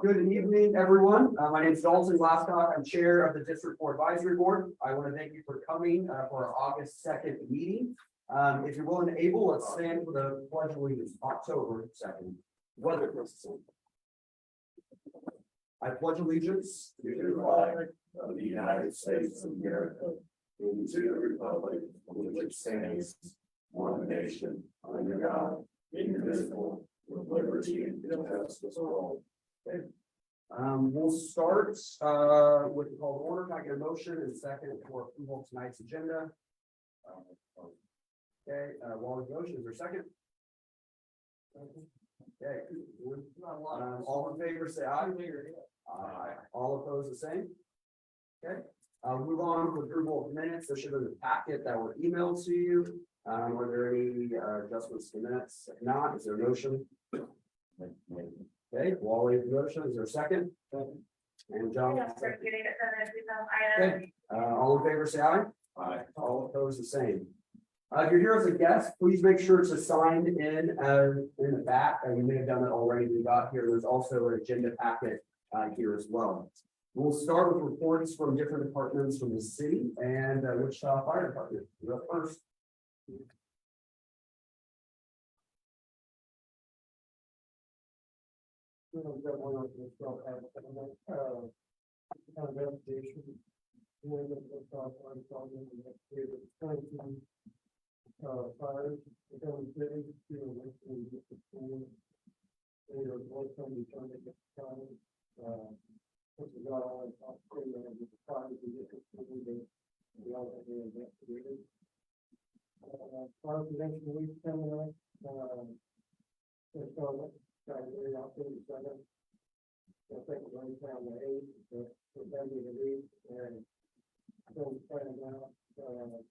Good evening, everyone. My name is Dalton Glasscock. I'm Chair of the District Court Advisory Board. I want to thank you for coming for our August 2nd meeting. If you're willing and able, let's stand for the Pledge of Allegiance, October 2nd. Weather. I pledge allegiance to the flag of the United States of America and to the republic for which it stands, one nation, under God, indivisible, with liberty and justice for all. Okay. We'll start with the call to order. Can I get a motion and second for approval of tonight's agenda? Okay, Walter's motion, is there a second? Okay. All in favor, say aye. Aye. All opposed, the same? Okay. Move on to approval of minutes. There should have been a packet that were emailed to you. Were there any adjustments to minutes? If not, is there a motion? Okay, Wally, motion, is there a second? And John? Okay. All in favor, say aye. Aye. All opposed, the same. If you're here as a guest, please make sure to sign in the back. You may have done it already. We got here. There's also an agenda packet here as well. We'll start with reports from different departments from the city and Wichita Fire Department. You're up first. Fires become city to fire prevention week coming up. I think we're going down the 8th, but we're going to the week and still planning out. The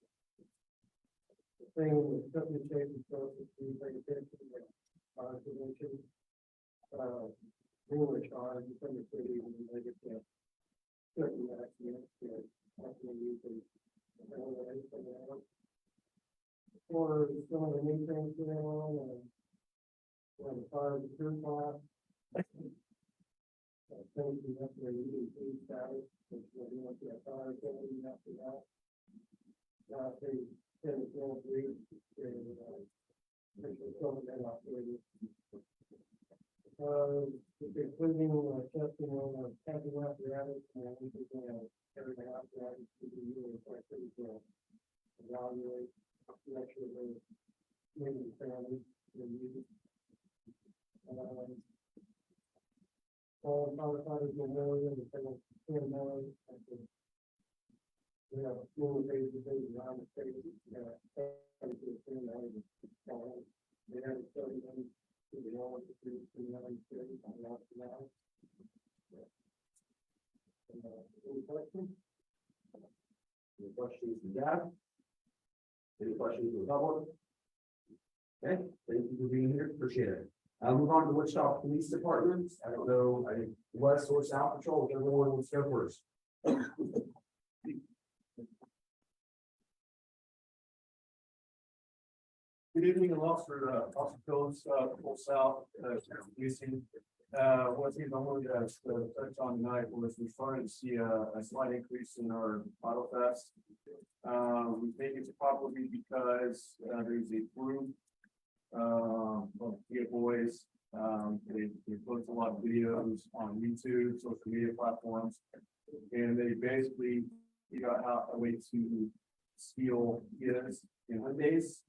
thing with company safety stuff is we pay attention to fire prevention. Numerous fires in the city when they get to certain accidents, or some of the new things going on, and when the fire is too far. Things we have to use status, which will be like that fire safety after that. Now, they send it to three, including testing on camping apparatus and everything apparatus to be used for evaluate, make sure they're meeting the families and use. All firefighters memorial, the memorial, we have a school days of days around the state. They have a study them to the all the three cities and lots of now. Any questions? Any questions from Dad? Any questions from the public? Okay, thank you for being here. Appreciate it. I'll move on to the Wichita Police Department. I don't know, West or South Patrol, whichever one wants to go first. Good evening, Officer Phillips, Full South, policing. One thing I wanted to touch on tonight was we're starting to see a slight increase in our auto thefts. We think it's probably because there's a group of boys. They post a lot of videos on YouTube, social media platforms, and they basically figure out a way to steal kids in Hyundais.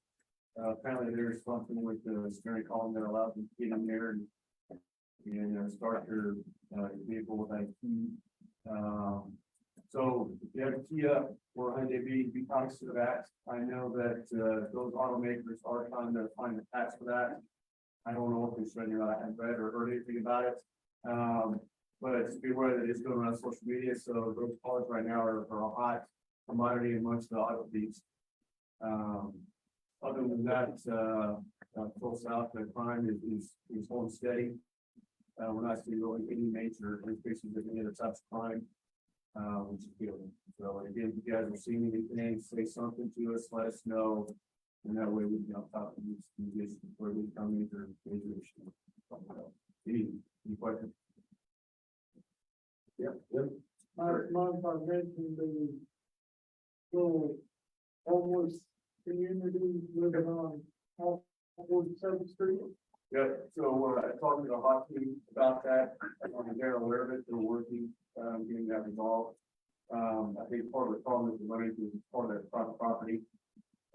Apparently there's something with the steering column that allows them to get in there and start your vehicle with a key. So if you have a key up for Hyundai, be conscious of that. I know that those automakers are trying to find the patch for that. I don't know if they're showing you I read or heard anything about it. But just be aware that it's going around social media. So those cars right now are a hot commodity amongst the auto thieves. Other than that, Full South, the crime is holding steady. We're not seeing really any major increases in any other types of crime, which is good. So again, if you guys are seeing anything, say something to us, let us know. And that way we can help out these issues where we become major issues. Any questions? question. Mind if I mention the little homeless community living on 47th Street? Yeah, so I talked to the hockey about that, they're aware of it, they're working, getting that resolved. I think part of the problem is the money is part of that property.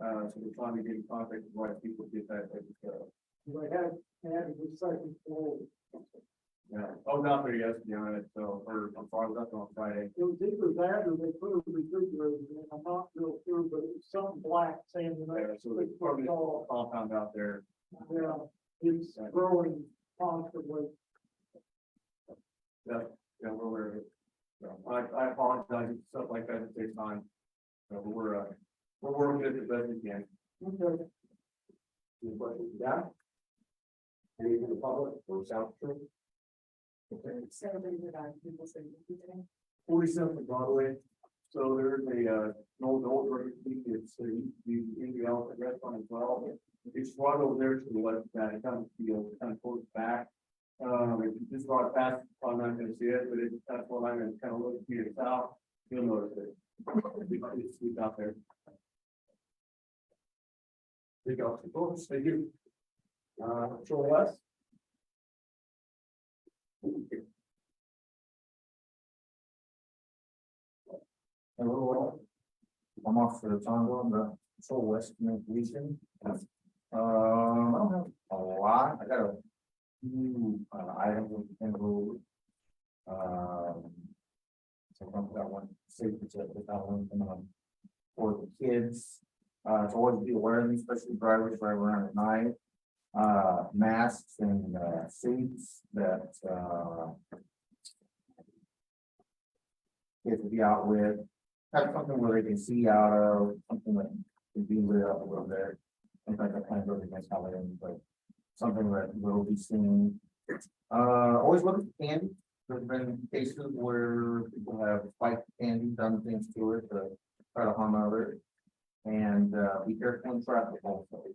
So we're trying to get in contact with the right people to get that taken care of. They had the second floor. Yeah, I was out there yesterday on it, so, or I'm sorry, I was up on Friday. It was either that or they put a refrigerator in, I'm not real sure, but it was something black saying the Yeah, next. so there's probably a compound out there. Yeah, it's growing constantly. Yeah, we're aware of it. So I apologize, if stuff like that, it takes time. So we're working it the best we can. Okay. Any questions, yeah? Any from the public or South Tree? Okay. $47 on Broadway. So there's an old restaurant, it's the Indian Elephant Restaurant as well. It's right over there to the left, it kind of goes back. If you just drive past, I'm not gonna see it, but it's, that's what I'm gonna kind of look to your south, you'll notice it. It's out there. Big up, thank you. Patrol West? Hello, I'm Officer Tongo, I'm the Patrol West Region. I don't have a lot, I got a few items in the road. So I've got one safety tip, but that one for the kids. To always be aware of these, especially drivers drive around at night. Masks and suits that kids will be out with. Have something where they can see out of, something that can be lit up a little bit. Sometimes I plan to go against Halloween, but something that will be seen. Always look at candy. There's been cases where people have spiked candy, done things to it to try to harm others. And be careful in traffic also.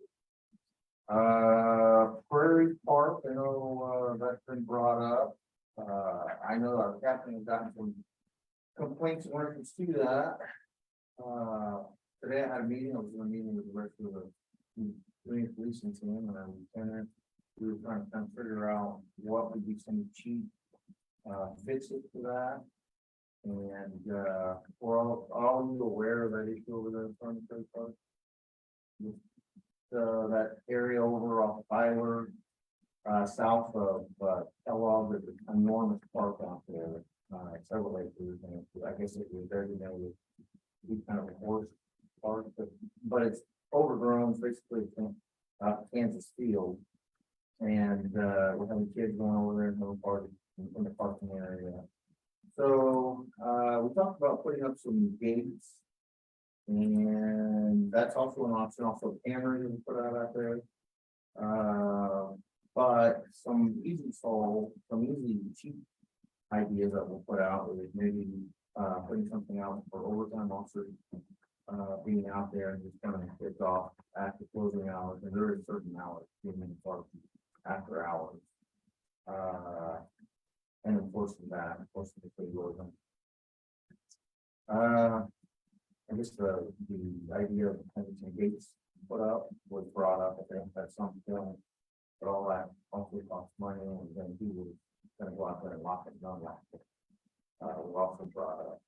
Prairie Park, I know that's been brought up. I know our captain has gotten some complaints in reference to that. Today I had a meeting, I was in a meeting with the rest of the community policing team and our lieutenant. We were trying to kind of figure out what would be some cheap fixes for that. And we're all aware of that issue over there in front of the park. That area over off Tyler, south of Kellogg, there's an enormous park out there. Several acres, and I guess it was there, be kind of a horse park, but it's overgrown, it's basically Kansas field. And we're having kids going over there and having parties in the parking area. So we talked about putting up some gates. And that's also an option, also cameras we put out there. But some easy cheap ideas that we'll put out is maybe putting something out for overtime officers being out there and just kind of kids off after closing hours, and there is certain hours being in the park after hours. And enforcing that, enforcing the code order. I guess the idea of having some gates put up was brought up. I think that's something, but all that also costs money, and then he was gonna go out there and lock it down. Was also brought up.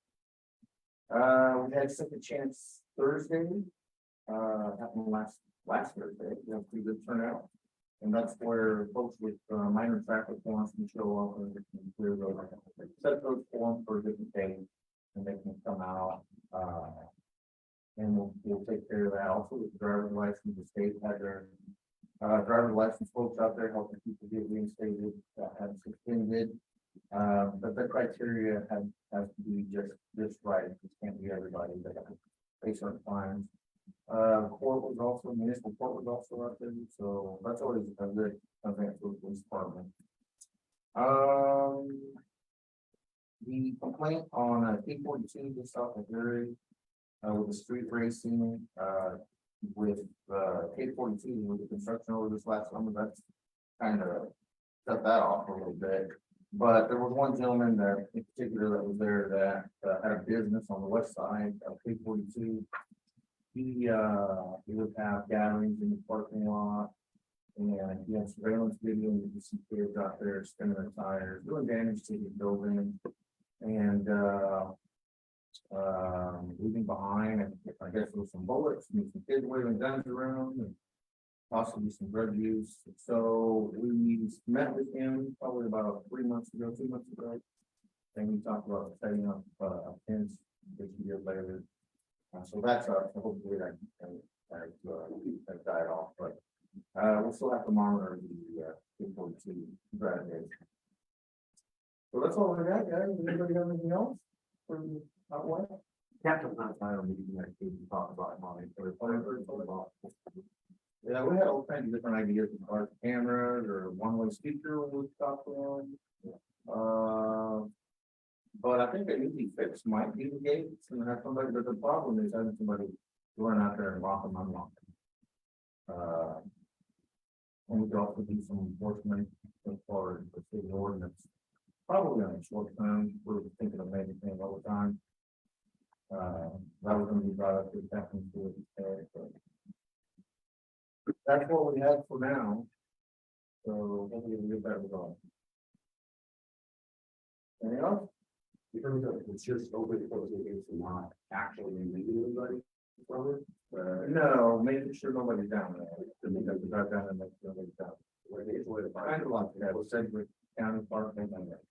We had second chance Thursday. Happened last Thursday. We had a pretty good turnout. And that's where folks with minor traffic forms can show up and they can clear those, set those forms for a different day, and they can come out. And we'll take care of that. Also with the driver's license, the state had their driver's license folks out there helping people get reinstated that had suspended. But the criteria has to be just right. It can't be everybody that have to pay certain fines. Court was also, municipal court was also out there, so that's always a good event for the police department. The complaint on K-42 just off of Gary, with the street racing, with K-42 with the construction over this last summer, that's kind of cut that off a little bit. But there was one gentleman that in particular that was there that had a business on the west side of 342. He would have gatherings in the parking lot. And he had surveillance video, and you can see kids out there spinning their tires, doing damage to the building. And leaving behind, and I guess there was some bullets, and some kids waving guns around, and possibly some drug use. So we met with him probably about 2 months ago. And we talked about setting up a fence this year later. So that's so hopefully that died off, but we'll still have to monitor the people to graduate. So that's all we got, guys. Anybody have anything else for out west? Captain, not final meeting next week to talk about money. Yeah, we had all kinds of different ideas as far as cameras or one-way speaker we talked on. But I think an easy fix might be the gates and have somebody, but the problem is having somebody run out there and lock them, unlock them. And we could also do some enforcement as far as the city ordinance. Probably on a short term, we're thinking of maybe things all the time. That was gonna be brought up to the captain to that's what we have for now. So hopefully we'll get that resolved. Anything else? In terms of it's just open closing gates and not actually removing anybody from it. No, making sure nobody's down there. Because we got down and make sure nobody's down. Where they avoid it. Kind of like that, was said with county park and like that.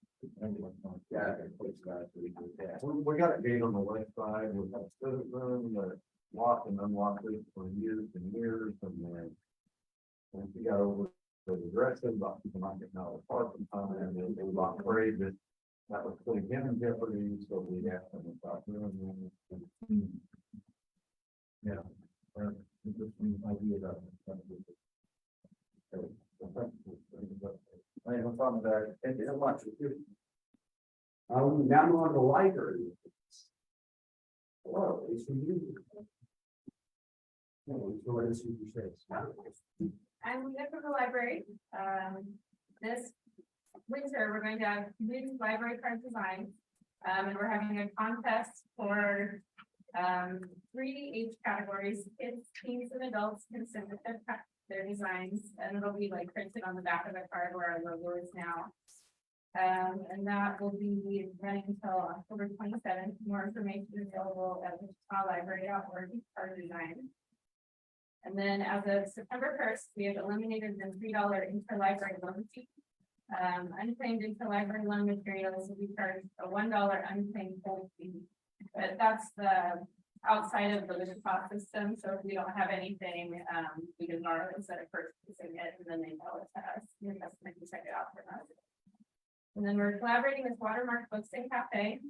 Yeah, and place that, so we can- yeah. We got a gate on the west side, we have citizen that locked and unlocked it for years and years, and then. Once we got over the aggressive, about people not getting out of the park and time, and then they were afraid that that was putting him in jeopardy, so we asked them about doing it. Yeah. Interesting idea that. I have a problem with that. Thank you so much. Now we're on the library. Hello, it's from you. No, it's what is your face? I'm Lena from the library. This winter, we're going to have new library card designs. And we're having a contest for 3 age categories, kids, teens, and adults can submit their designs, and it'll be like printed on the back of the card where our logo is now. And that will be running until October 27th. More information is available at wichitalibrary.org for design. And then as of September 1st, we have eliminated the $3 interlibrary loan fee. Unclaimed interlibrary loan materials will be charged a $1 unclaimed hold fee. But that's the outside of the Wichita system. So if we don't have anything, we can borrow instead of purchasing it, and then they mail it to us. Your customer can check it out for us. And then we're collaborating with Watermark Books and Cafe.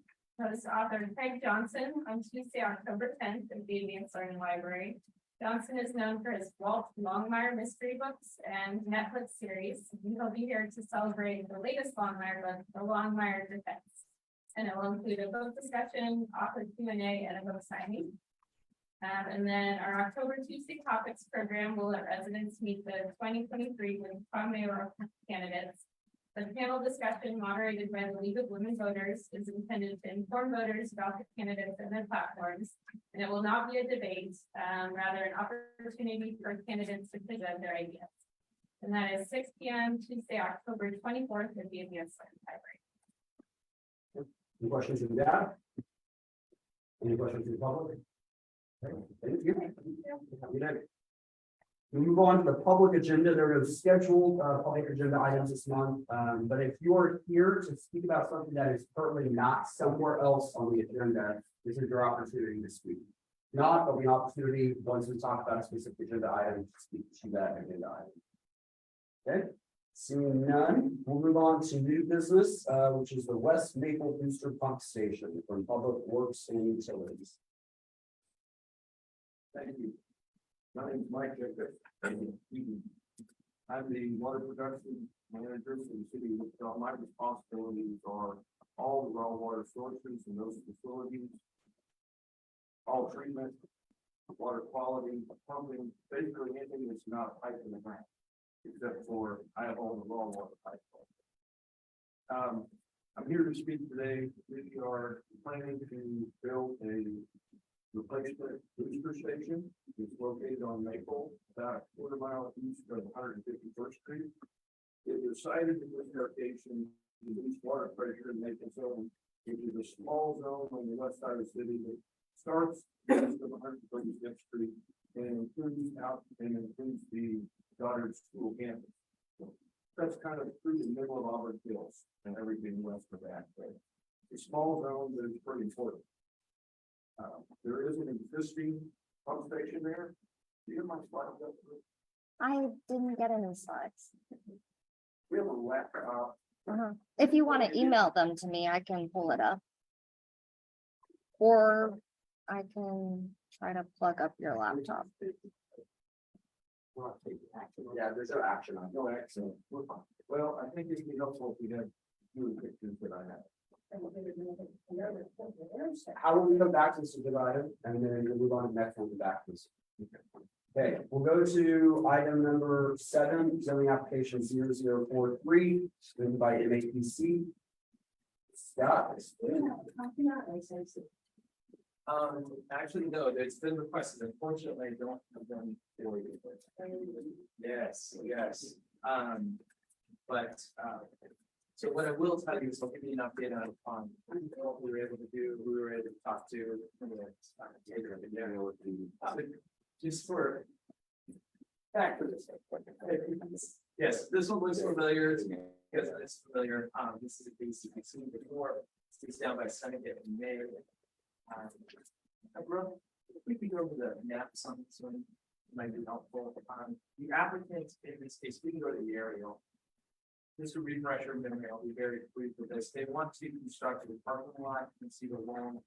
Host author Craig Johnson on Tuesday, October 10th at the Advanced Learning Library. Johnson is known for his Walt Longmire mystery books and Netflix series. He'll be here to celebrate the latest Longmire book, The Longmire Defense. And it will include a book discussion, author Q&A, and a book signing. And then our October Tuesday Topics program will let residents meet the 2023 mayoral candidates. The panel discussion moderated by the League of Women Voters is intended to inform voters about the candidates and their platforms. And it will not be a debate, rather an opportunity for candidates to present their ideas. And that is 6 p.m. Tuesday, October 24th at the Advanced Learning Library. Any questions from that? Any questions from the public? Okay, thank you. Have a good night. We move on to the public agenda. There are no scheduled public agenda items this month. But if you're here to speak about something that is currently not somewhere else on the agenda, this is your opportunity to speak. Not, but the opportunity, once we talk about a specific agenda item, to speak to that agenda item. Okay, seeing none, we'll move on to new business, which is the West Maple Booster Pump Station from Public Works and Utilities. Thank you. My name is Mike Jacobs. I'm the water production manager for the city of Wichita. My responsibilities are all the raw water sources in those facilities, all treatment, water quality, pumping, basically anything that's not a pipe in the ground, except for I have all the raw water pipes. I'm here to speak today. We are planning to build a replacement booster station. It's located on Maple, about a quarter mile east of 151st Street. It was cited in this location to reduce water pressure in Maple Zone, which is a small zone on the west side of the city that starts east of 136th Street and includes out and includes the Goddard School campus. That's kind of through the middle of Auburn Hills and everything west of that, but the small zone is pretty important. There is an existing pump station there. Do you have my slides up? I didn't get any slides. We have a laptop. If you want to email them to me, I can pull it up. Or I can try to plug up your laptop. Yeah, there's no action on it. No action. We're fine. Well, I think it'd be helpful if we had few pictures that I have. How will we come back to this good item, and then we'll move on to the next one back to this. Okay, we'll go to item number 7, zoning application 0043, written by MAPC. Scott. Actually, no, it's been requested. Unfortunately, I don't have them for you. Yes, yes. So what I will tell you is I'll give you an update on what we were able to do, who we were able to talk to. Just for. Back to this. Yes, this one was familiar, because it's familiar. This is a case you've seen before. It's down by Seneca in May. If we can go over the maps on this one, it might be helpful. The applicant, in this case, we can go to the aerial. Just to refresh your memory, I'll be very brief with this. They want to construct a parking lot. You can see the long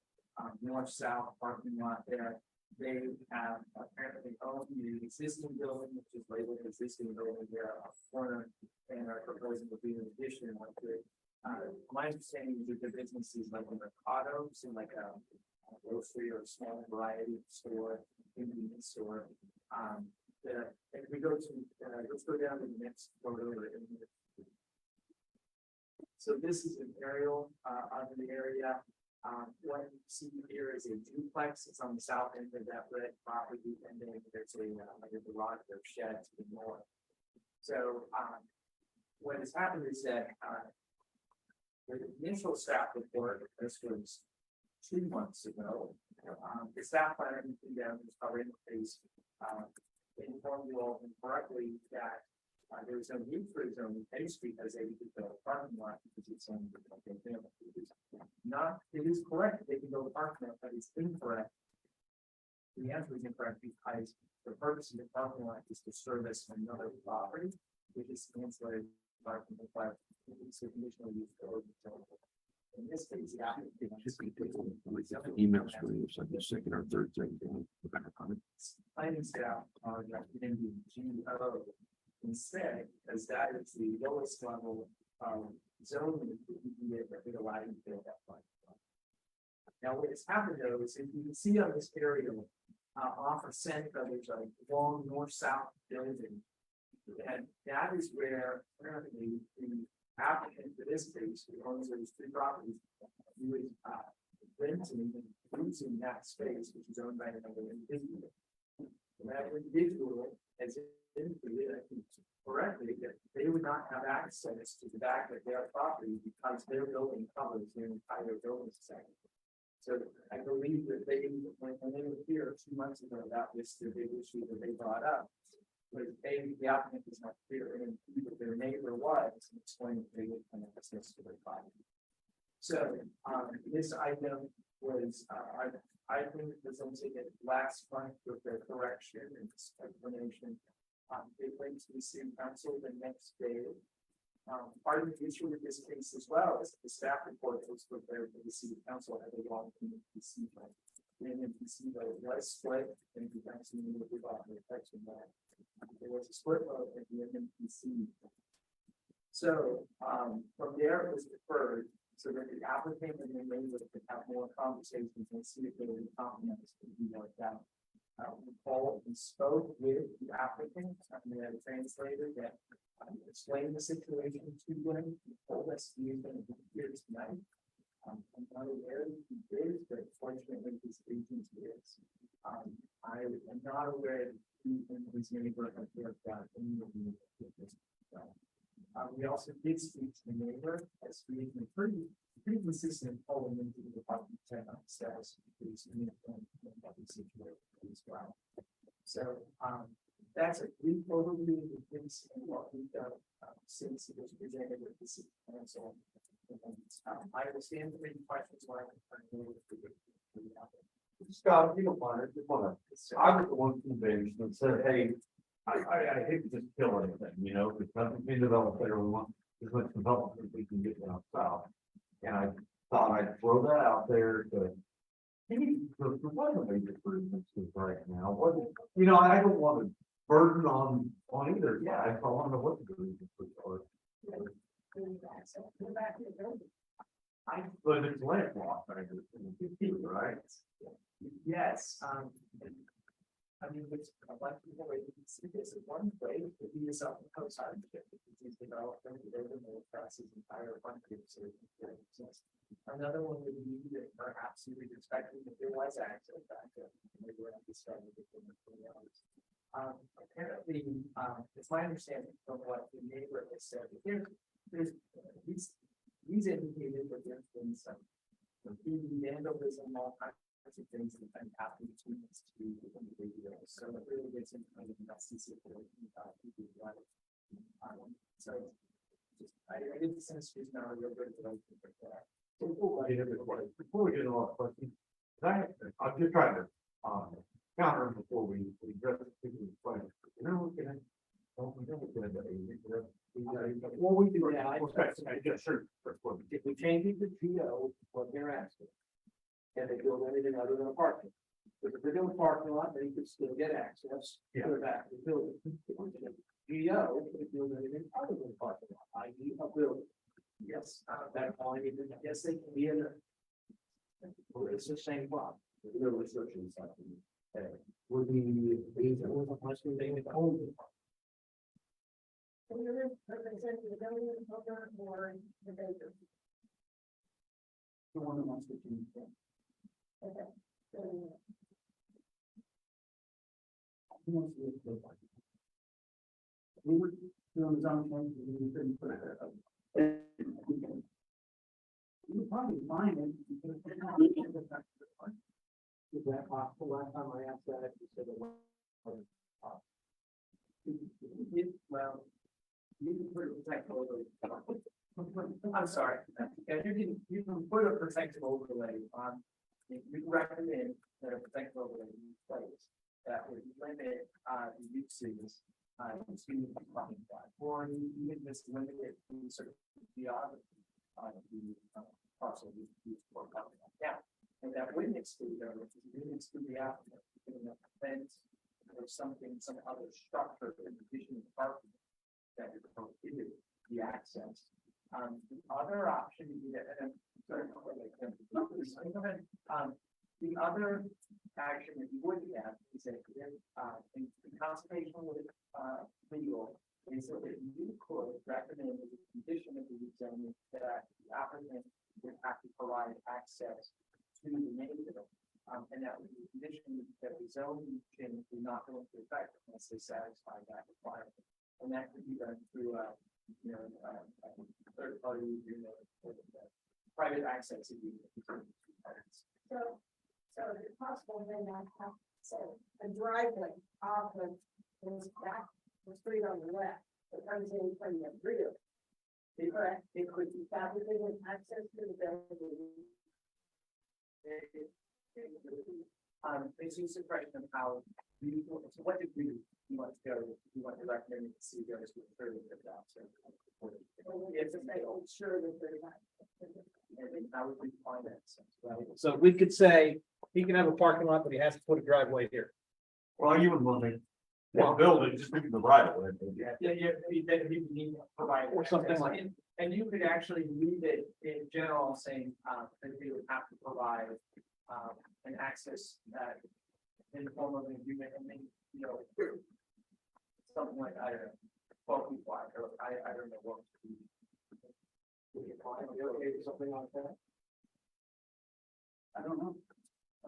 north-south parking lot there. They have apparently owned the existing building, which is labeled existing building there up corner, and are proposing to be an addition to it. My understanding is that the business is like a Mercado, so like a grocery or a small variety store, convenience store. If we go to, let's go down to the next photo. So this is an aerial of the area. What you see here is a duplex. It's on the south end of that red property, and then there's a like a garage or shed to the north. So what has happened is that the initial staff report, this was 2 months ago. The staff planner came down, was covering the case, informed you all incorrectly that there was no need for his own K Street as they could build a parking lot because it's only not, it is correct, they can build a parking lot, but it's incorrect. The answer is incorrect because the purpose of the parking lot is to service another property, which is ancillary parking required. It's a conditional use code. In this case, yeah. Emails for you, so the second or third thing. Planning staff are recommending GO instead, as that is the lowest level of zoning that would allow you to build that plan. Now, what has happened though is if you can see on this aerial, off of Seneca, there's a long north-south building. And that is where apparently the applicant for this case, who owns those 2 properties, he was renting and using that space, which is owned by another individual. And that individual has indicated, I think correctly, that they would not have access to the back of their property because their building covers their entire building section. So I believe that they, when they were here 2 months ago, that was the big issue that they brought up. But the applicant was not clear, and their neighbor was, and explained that they would have access to their property. So this item was, I think presented it last month with their correction and explanation. It went to the city council the next day. Part of the issue with this case as well is the staff report that was prepared for the city council had a long MPC vote. The MPC vote was split, and the council needed to vote on the text of that. There was a split vote at the MPC. So from there it was deferred so that the applicant and the neighbor could have more conversations and see if there was a compromise to be worked out. Paul spoke with the applicant, and the translator that explained the situation to them, told us he was going to be here tonight. I'm not aware that he is, but fortunately his agent is. I am not aware that he and his neighbor have worked out any of the. We also did speak to the neighbor, as we have been pretty consistent following into the department status. Situation as well. So, that's a brief overview of the things and what we've done, since it was presented with the city council. I understand the many questions why Scott, if you don't mind, I just wanna, I was the one from the bench that said, hey, I hate to just kill anything, you know, because nothing's been developed there, we want as much development as we can get down south. And I thought I'd throw that out there to. For what are major improvements right now, what, you know, I don't want to burden on either side, so I want to know what the reasons are. But it's landlocked, right? Yes, I mean, there's a bunch of people waiting to see this. One way to be a self-imposed hardship, is development, they're the middle classes entire country. Another one would be that perhaps you would expect that there was access back there. Maybe we're not starting with the others. Apparently, it's my understanding from what the neighbor has said, he's indicated that there's been some vandalism, all kinds of things that have happened between us two individuals. So it really gets into kind of messy situation. So I didn't sense she's not a real good relationship. Before we get into a lot of questions, I'm just trying to, counter them before we address the question. You know, well, we do that. Yes, sure. If we change it to GO, what they're asking. And they build anything other than a parking. If they're doing a parking lot, then you could still get access to the back of the building. GO could build anything other than a parking lot, i.e. a building. Yes, that all I need to, yes, they can be in there. Well, it's the same block. No restrictions. Would be, Unless they own the park. The one that wants to change that. Who wants to live there? We were doing his own thing, we couldn't put it up. You would probably find it. Is that possible? Last time I asked that, you said it wasn't possible. Well, you can put a protective overlay. I'm sorry. Yeah, you can put a protective overlay on, we recommend that a protective overlay be placed that would limit the uses to the parking lot, or even just limit it to sort of beyond the parcel use for parking lot. Yeah, and that wouldn't exclude them, it wouldn't exclude the applicant, putting up a fence or something, some other structure in addition to parking that would prohibit the access. The other option, and sorry, the other action that you would have is that in consultation with legal, is that you could recommend as a condition of the zoning that the applicant would have to provide access to the neighborhood. And that would be a condition that the zoning change would not go into effect unless they satisfy that requirement. And that could be done through third party, private access agreement. So is it possible then I have, so a driveway off of this back, the street on the left, that comes in from the rear? Correct, it could be fabricated access to the building. It's just a question of how, so what degree you want to go, you want to recommend to see goes with further adoption. It's just sure that they're not. And how would we find that? Right? So we could say he can have a parking lot, but he has to put a driveway here. Well, you wouldn't want to build it, just make the right of way. Yeah, you need to provide. Or something like access. And you could actually leave it in general saying, that they would have to provide, an access that in the form of an agreement and then, you know, something like, I don't know, 12 feet wide, or I don't know what. Something like that? I don't know.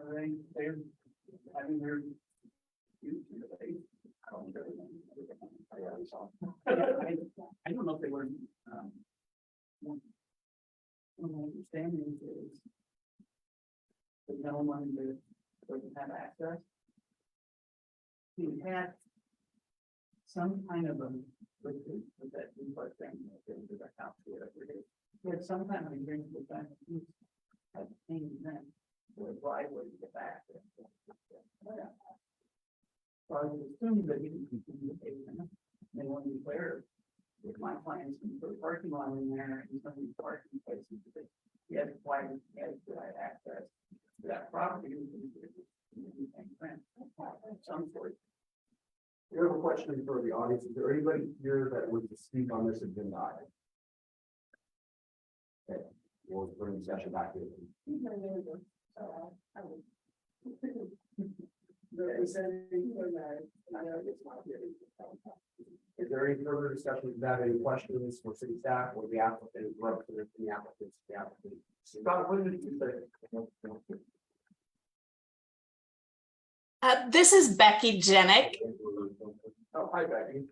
I mean, they're, I mean, they're. I don't I don't know if they were, my understanding is that no one doesn't have access. He had some kind of a, with that input thing, with that house, whatever it is. He had some kind of agreement with that, he had paid them, or driveway to get back there. So I was assuming that he didn't continue to pay them, they wanted to declare with my plans, and put a parking lot in there, and some of these parking places, because he had wide, he had access to that property. Some sort. We have a question for the audience. Is there anybody here that would speak on this agenda item? Okay, we'll bring the session back to you. Is there any further discussion about any questions for city staff or the applicant, representative from the applicant? Scott, what did you say? This is Becky Jenick. Oh, hi, Becky.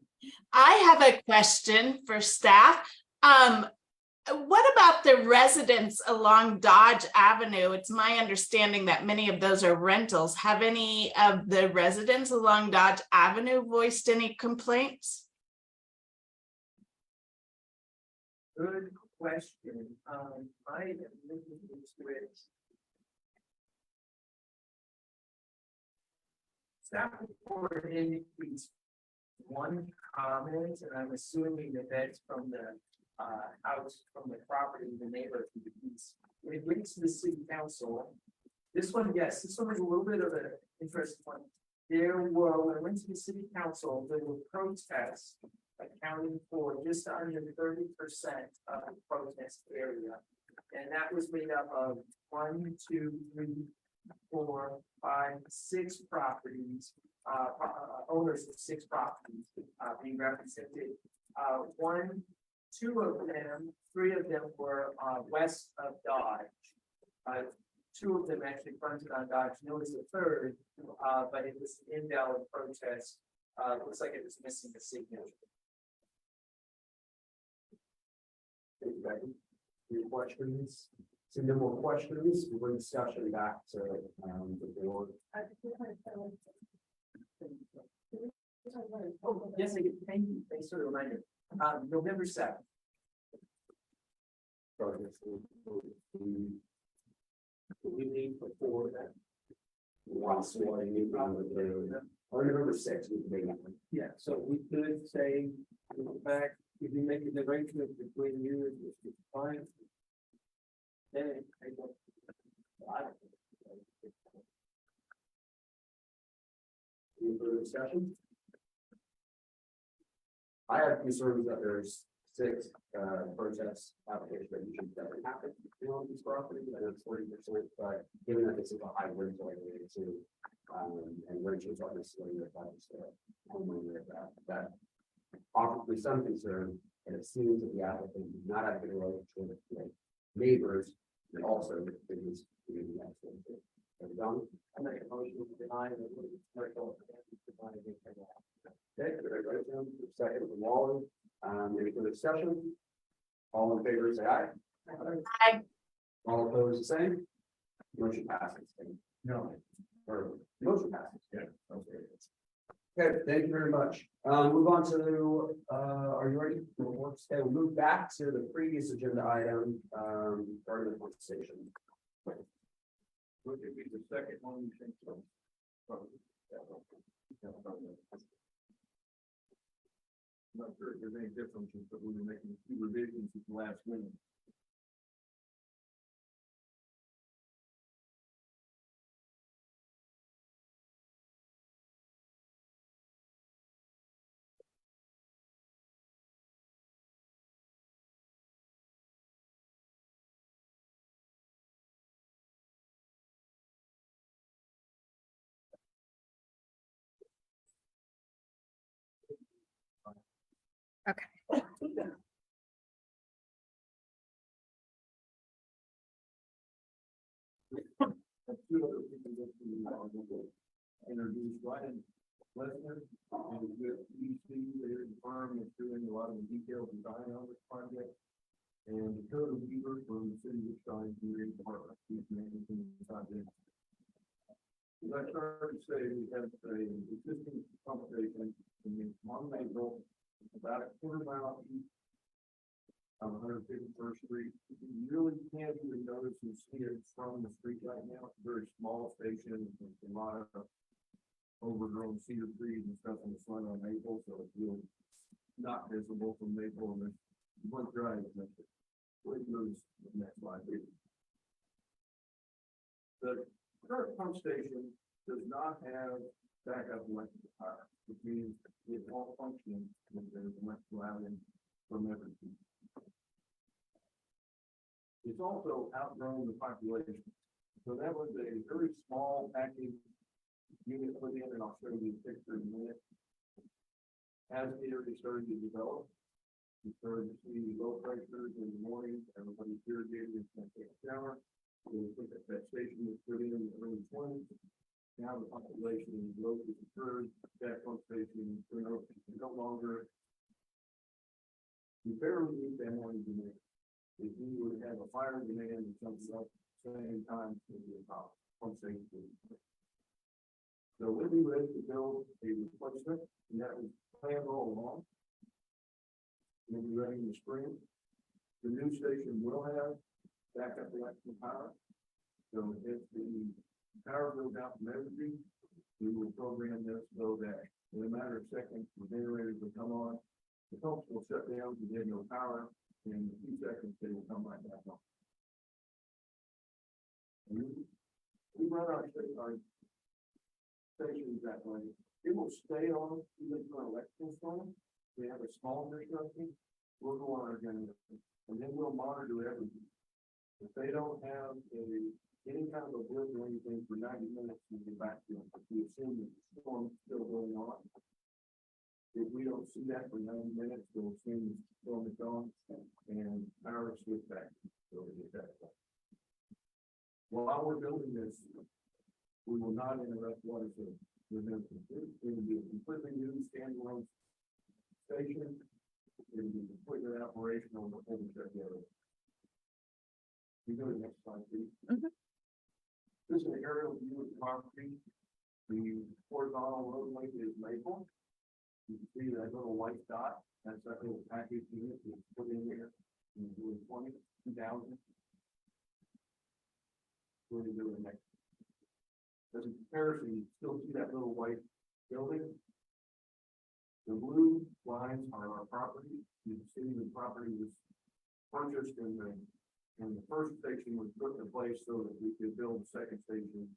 I have a question for staff. What about the residents along Dodge Avenue? It's my understanding that many of those are rentals. Have any of the residents along Dodge Avenue voiced any complaints? Good question. I am looking into it. Staff report indicates one comment, and I'm assuming that that's from the house, from the property, the neighbor to the east. When it reached the city council, this one, yes, this one was a little bit of an interesting one. When I went to the city council, there were protests accounting for just under 30% of the protest area. And that was made up of 1, 2, 3, 4, 5, 6 properties, owners of 6 properties being represented. 1, 2 of them, 3 of them were west of Dodge. 2 of them actually fronted on Dodge. There was a 3rd, but it was an invalid protest. Looks like it was missing a signature. Any questions? See no more questions, we'll bring discussion back to the board. Oh, yes, I did. Thank you. Thanks for the reminder. November 7th. We need before that. Once more, you or November 6th, we can make that one. Yeah, so we could say, in fact, if you make an arrangement between you and the client. Then I don't. Any further discussion? I have concerns that there's 6 protest applications that usually never happen on this property, and it's 40%, but given that this is a high rental area too, and rentals aren't necessarily the types of homeowner that offers me some concern, and it seems that the applicant does not have good relationship with neighbors, and also with business community access. Done. I make a motion to deny the commercial. Okay, second with Waller, any further discussion? All in favor, say aye. Aye. All opposed, the same. Motion passes. No. Or motion passes. Yeah. Okay, thank you very much. Move on to, are you ready? Okay, we'll move back to the previous agenda item, regarding the compensation. Look at the second one, you think so? Not sure if there's any differences, but we were making 2 revisions at the last minute. Okay. Two other people that we introduced Ryan Lesnar and with EC, they're the firm that's doing a lot of the detailed design on this project. And Dakota Weaver from the city of Stein, the department, he's managing the project. As I started to say, we have an existing pump station in Monmouth, about a quarter mile east on 151st Street. You really can't even notice and see it from the street right now. It's a very small station, with a lot of overgrown cedar trees and stuff in the front on Maple, so it's really not visible from Maple, and there's one drive. Wait, moves the next slide, please. The current pump station does not have backup electrical power, which means it won't function when there's electrical outage from everything. It's also outgrown the population. So that was a very small package unit put in, and I'll show you the picture in a minute. As the area started to develop, we started to see low pressures in the morning, everybody's irrigated and can take a shower. So we think that station was put in the early 20s. Now the population growth has occurred, that pump station is no longer. We barely meet that morning demand. If we would have a fire demand and something else, same time, it would be a problem. Pump station. So we'll be ready to build a replacement, and that was planned all along. We'll be ready in the spring. The new station will have backup electrical power. So if the power goes out from everything, we will program this so that in a matter of seconds, the generators will come on. The pumps will shut down because they have no power. In a few seconds, they will come right back on. And we run our stations that way. It will stay on even for electrical storm. We have a small disruption. We'll go on our generator, and then we'll monitor everything. If they don't have any kind of a blip or anything for 90 minutes, we get back to them. If we assume that the storm's still going on, if we don't see that for 90 minutes, we'll assume the storm is gone and power switch back. So we get that. While we're building this, we will not interrupt water service. We're going to be a completely new standalone station. It will be completely operational before we shut down. You go to the next slide, please. This is an aerial view of the property. The horizontal roadway is Maple. You can see that little white dot. That's that little package unit we put in there in 2000. We're going to do it next. As a comparison, you still see that little white building. The blue lines are our property. You can see the property was purchased and the first station was put in place so that we could build a second station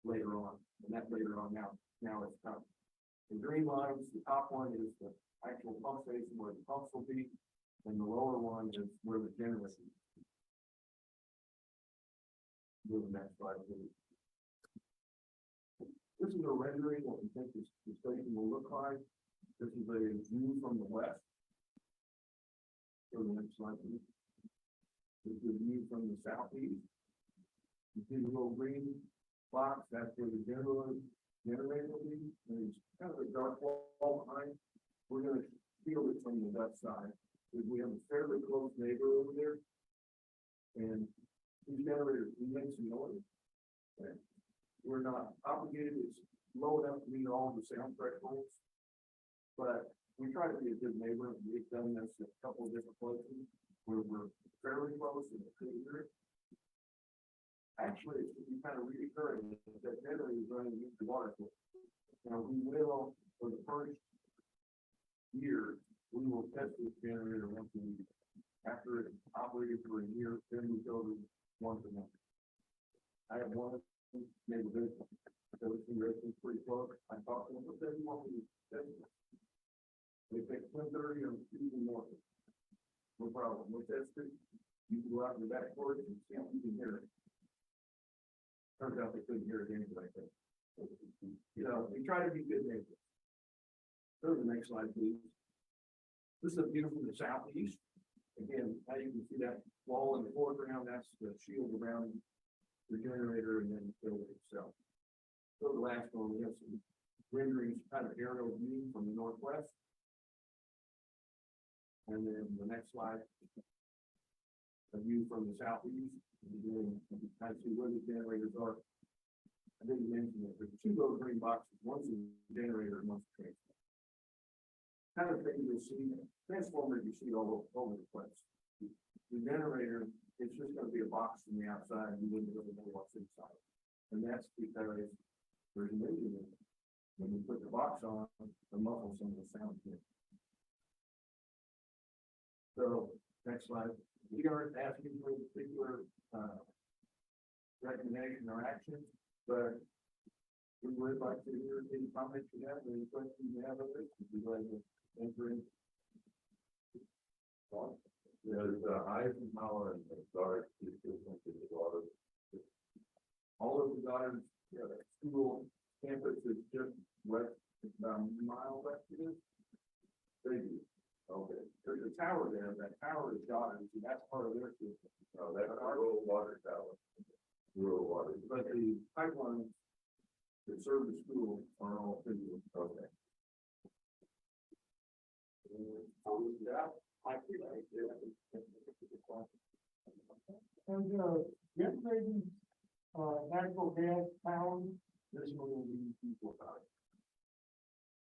later on. And that later on now it's come. The green lines, the top one is the actual pump station where the pumps will be, and the lower one is where the generator is. Move the next slide, please. This is a rendering what we think the station will look like. This is a view from the west. Go to the next slide, please. This is a view from the southeast. You see the little green box, that's where the generator will be. And it's kind of a dark wall behind. We're going to field it from the west side. We have a fairly close neighbor over there. And these generators, we make some noise. Okay. We're not obligated, it's low enough to meet all the sound thresholds. But we try to be a good neighbor. We've done this at a couple of different places where we're fairly close and couldn't hear it. Actually, it's kind of reoccurring that generator is running into the water. Now we will, for the first year, we will test this generator once a week. After it's operated for a year, then we go to once a month. I have one neighborhood, so it's pretty close. I talked to them, but then what we test it. They take 10:30 on Tuesday morning. No problem. We'll test it. You can go out in the back porch and see if you can hear it. Turns out they couldn't hear it anyway. You know, we try to be good neighbors. Go to the next slide, please. This is a view from the southeast. Again, now you can see that wall in the foreground, that's the shield around the generator and then the building itself. So the last one, we have some renderings, kind of aerial view from the northwest. And then the next slide, a view from the southeast, and then you can kind of see where the generators are. I didn't mention that there's two little green boxes, one's a generator and one's a transformer. Kind of thing you'll see, transformers you see all over the place. The generator, it's just gonna be a box from the outside, and you wouldn't really know what's inside. And that's because there's an engine in it. When you put the box on, the muffles some of the sound here. So, next slide. We aren't asking for a particular, recommendation or action, but we would like to hear any comments you have, any questions you have of it, if you'd like to enter in. There's Eisenhower and Goddard, the water. All of the Goddard school campus is just west, about a mile west of this. They do. Okay. There's a tower there. That tower is Goddard, so that's part of their system. Oh, that's our rural water tower. Rural water. But the pipelines that serve the school are all physical. Okay. And, generating, natural gas power, This one will be people about it.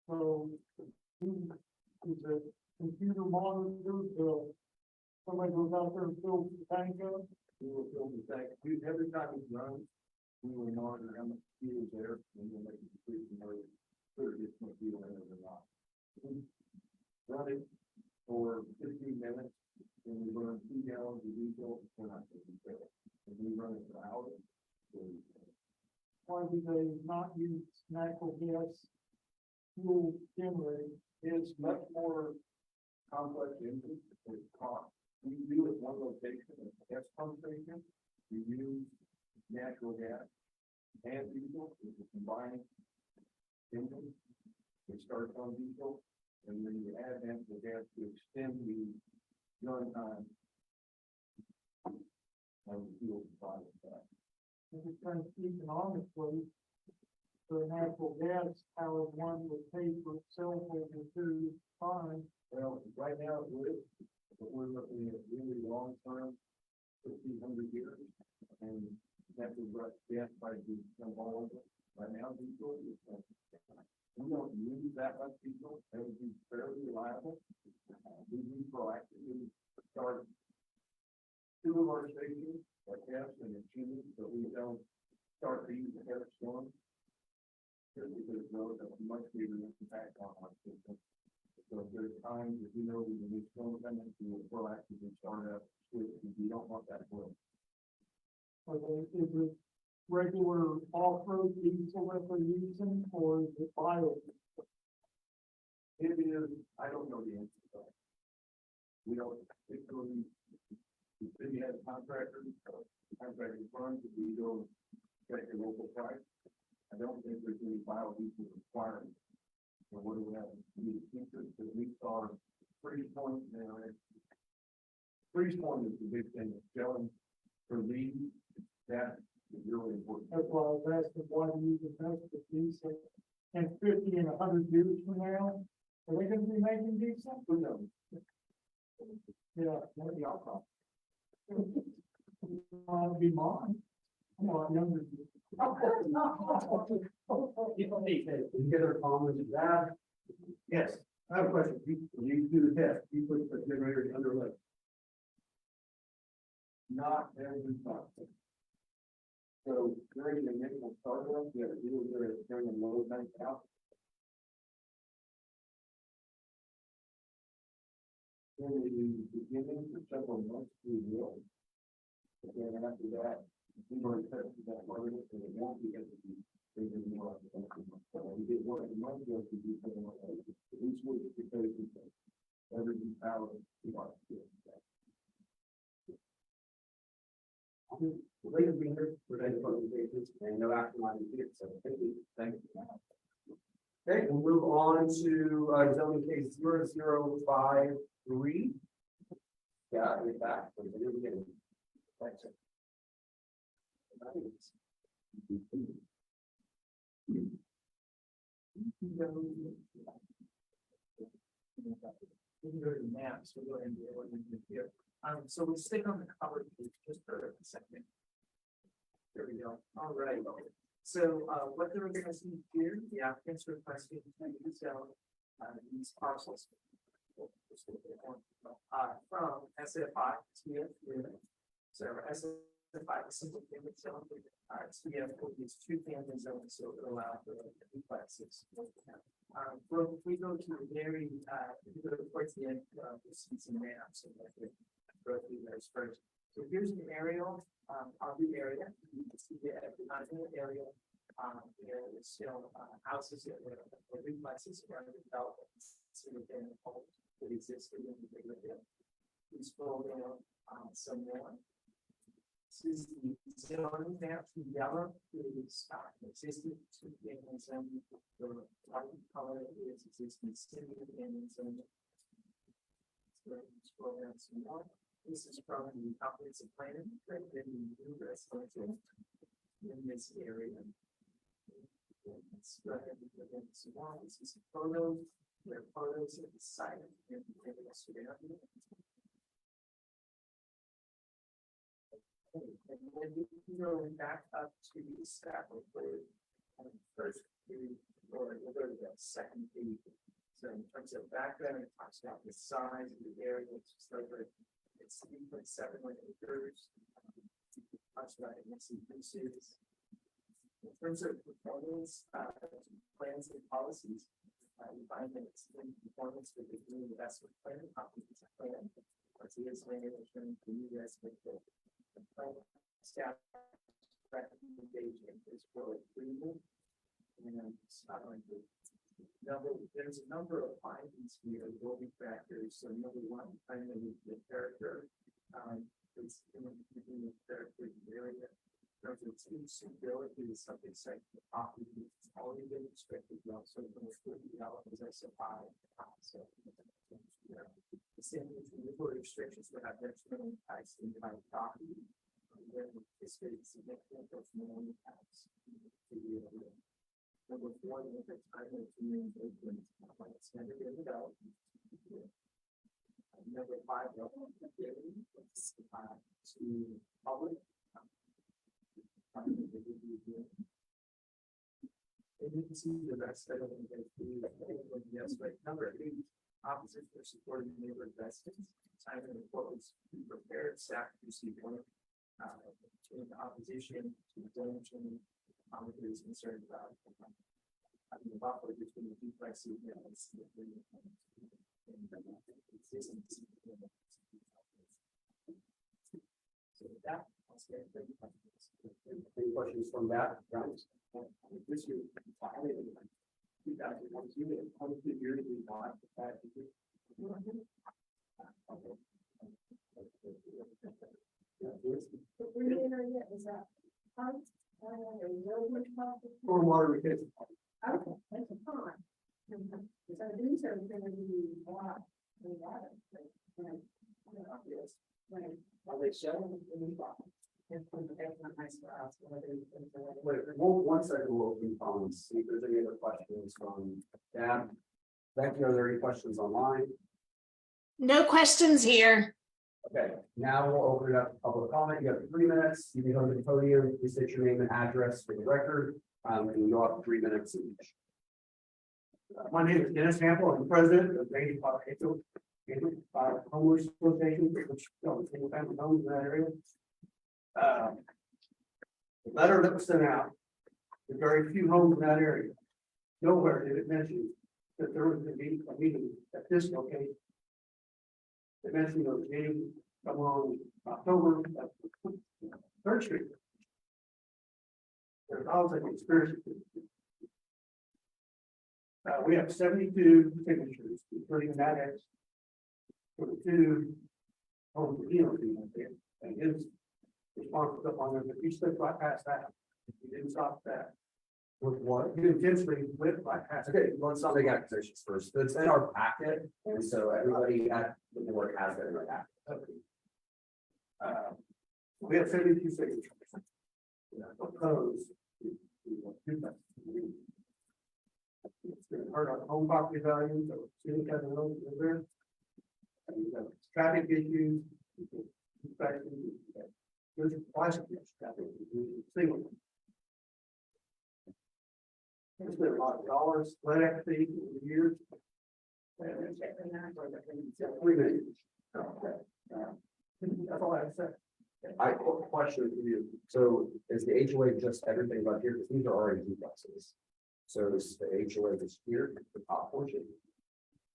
so, is a computer monitor, so somebody goes out there and fills the tank up. We will fill the tank. Every time it runs, we will monitor how much fuel is there, and we'll make a decision whether it's going to be in it or not. Run it for 15 minutes, and we burn 2 gallons of diesel, we're not going to fill it. If we run it for hours, Why do they not use natural gas fuel generator? it's much more complex engine, it's cost. We do it one location, at the gas pump station, we use natural gas and diesel, it's a combined engine. It starts on diesel, and then you add natural gas to extend the run time of the fuel supply with that. If it's trying to keep economically, the natural gas powered one would pay for itself over 2 times. Well, right now it would, but we're looking at really long term, 1,500 years, and natural gas prices come all over. Right now, diesel is, we don't use that much diesel, it would be fairly reliable. We do proactively start 2 of our stations, like gas and Chile, but we don't start to use the air storm. Because those have a much bigger impact on our system. So if there's times, if you know, we need storm coming, we will proactively start up, switch, because we don't want that flow. Is it regular off-road diesel that they're using, or is it bio? It is, I don't know the answer to that. We don't particularly, the city has contractors, contracting firms, if we go check the local price. I don't think there's any biodiesel requirement. So what do we have to do to keep it? Because we saw freeze point now. Freeze point is the big thing, selling for leads, that is really important. That's why I was asking, why do you use the best of diesel? And 50 and 100 years from now, are they gonna be making diesel? Who knows? Yeah, Maybe I'll call. I'll be mine. I'm a lot younger than you. Any other comments to that? Yes, I have a question. You do the test, you put the generator under load. Not every time. So during the initial startup, you have to do it during the load bank out. In the beginning, for several months, we will. But then after that, we were tested that load, and it won't be as we did more of the we did one of the months, we do something like that. We switched because every power, we want to do that. Later being here for any presentations and no action on it, so thank you. Thank you. Okay, we'll move on to zoning case 0053. Yeah, we're back from the beginning. Thanks. We can go to the maps, we'll go ahead and do what we do here. So we'll stick on the cover page just for a second. There we go. All right. So, what they're requesting here, the applicants requesting to sell, these parcels. From SFI to so SFI is simple family zone. SPF will use two family zones, so it will allow for duplexes. Well, if we go to the very, if we go towards the end, we'll see some maps and like go through those first. So here's an aerial, of the area. You can see the area. There is still, houses that were duplexes or developed. So within the whole that existed in the bigger area. We scroll down, some more. This is the zoning map in yellow is existing two family zone. The light color is existing single family zone. Scroll down some more. This is from the comprehensive plan in the new residential in this area. Let's go ahead and look at some more. This is a photo. There are photos of the site and then we can go back up to the staff report. First page, or we'll go to the second page. So in terms of background, it talks about the size of the area, which is over it's 3.71 acres. Talks about mixing uses. In terms of performance, plans and policies, we find that it's in performance with the new investment plan, comprehensive plan. What's the explanation for new investment plan? Staff recommendation is for approval. And there's a number of findings here, voting factors. So number one, finally, the character. It's in the character area. There's a team suitability is something like the property is already been restricted. You also as I said, so the same with the legal restrictions would have detrimental impacts in the property. Then this is significant of more impacts to the area. Number four, the time of communication when it's never been developed. Number five, to public. And you can see the rest of it. Yes, right. Number 8, opposition for supporting neighbor investments. Time and report was prepared. Staff received one in opposition to the donation. There is concern about the buffer between the duplexes and so with that, I'll say thank you. Any questions from that? This year, 2022 and 22 years we want that. Is that? Stormwater retention. Okay, that's a fine. So these are gonna be blocked. Yes. Right. Are they showing in the box? Wait, one second, we'll open comments, see if there's any other questions from Dan. Becky, are there any questions online? No questions here. Okay, now we'll open it up to public comment. You have 3 minutes. You can go to the podium, please state your name and address for the record, and you'll have 3 minutes each. My name is Dennis Hample. I'm president of the homeowners association, which single family homes in that area. The letter that was sent out, there's very few homes in that area. Nowhere did it mention that there was going to be a meeting at this location. They mentioned there was a meeting somewhere on October 3rd Street. There's always a conspiracy. We have 72 signatures, including that ex for the 2 homes that and his response was up on there, but you slipped right past that. You didn't stop that. With what? You intentionally went by half. Okay, let's not make accusations first. It's in our packet, and so everybody at the board has it in their packet. We have 72 signatures. Opposed. Hurt on home property values, so city has a little bit there. Traffic issues. There's plastic traffic. Single. There's been a lot of dollars, lead activity over the years. 3 million. That's all I have to say. I question for you. So is the HOA just everything about here? Because these are already duplexes. So is the HOA just here, the top portion?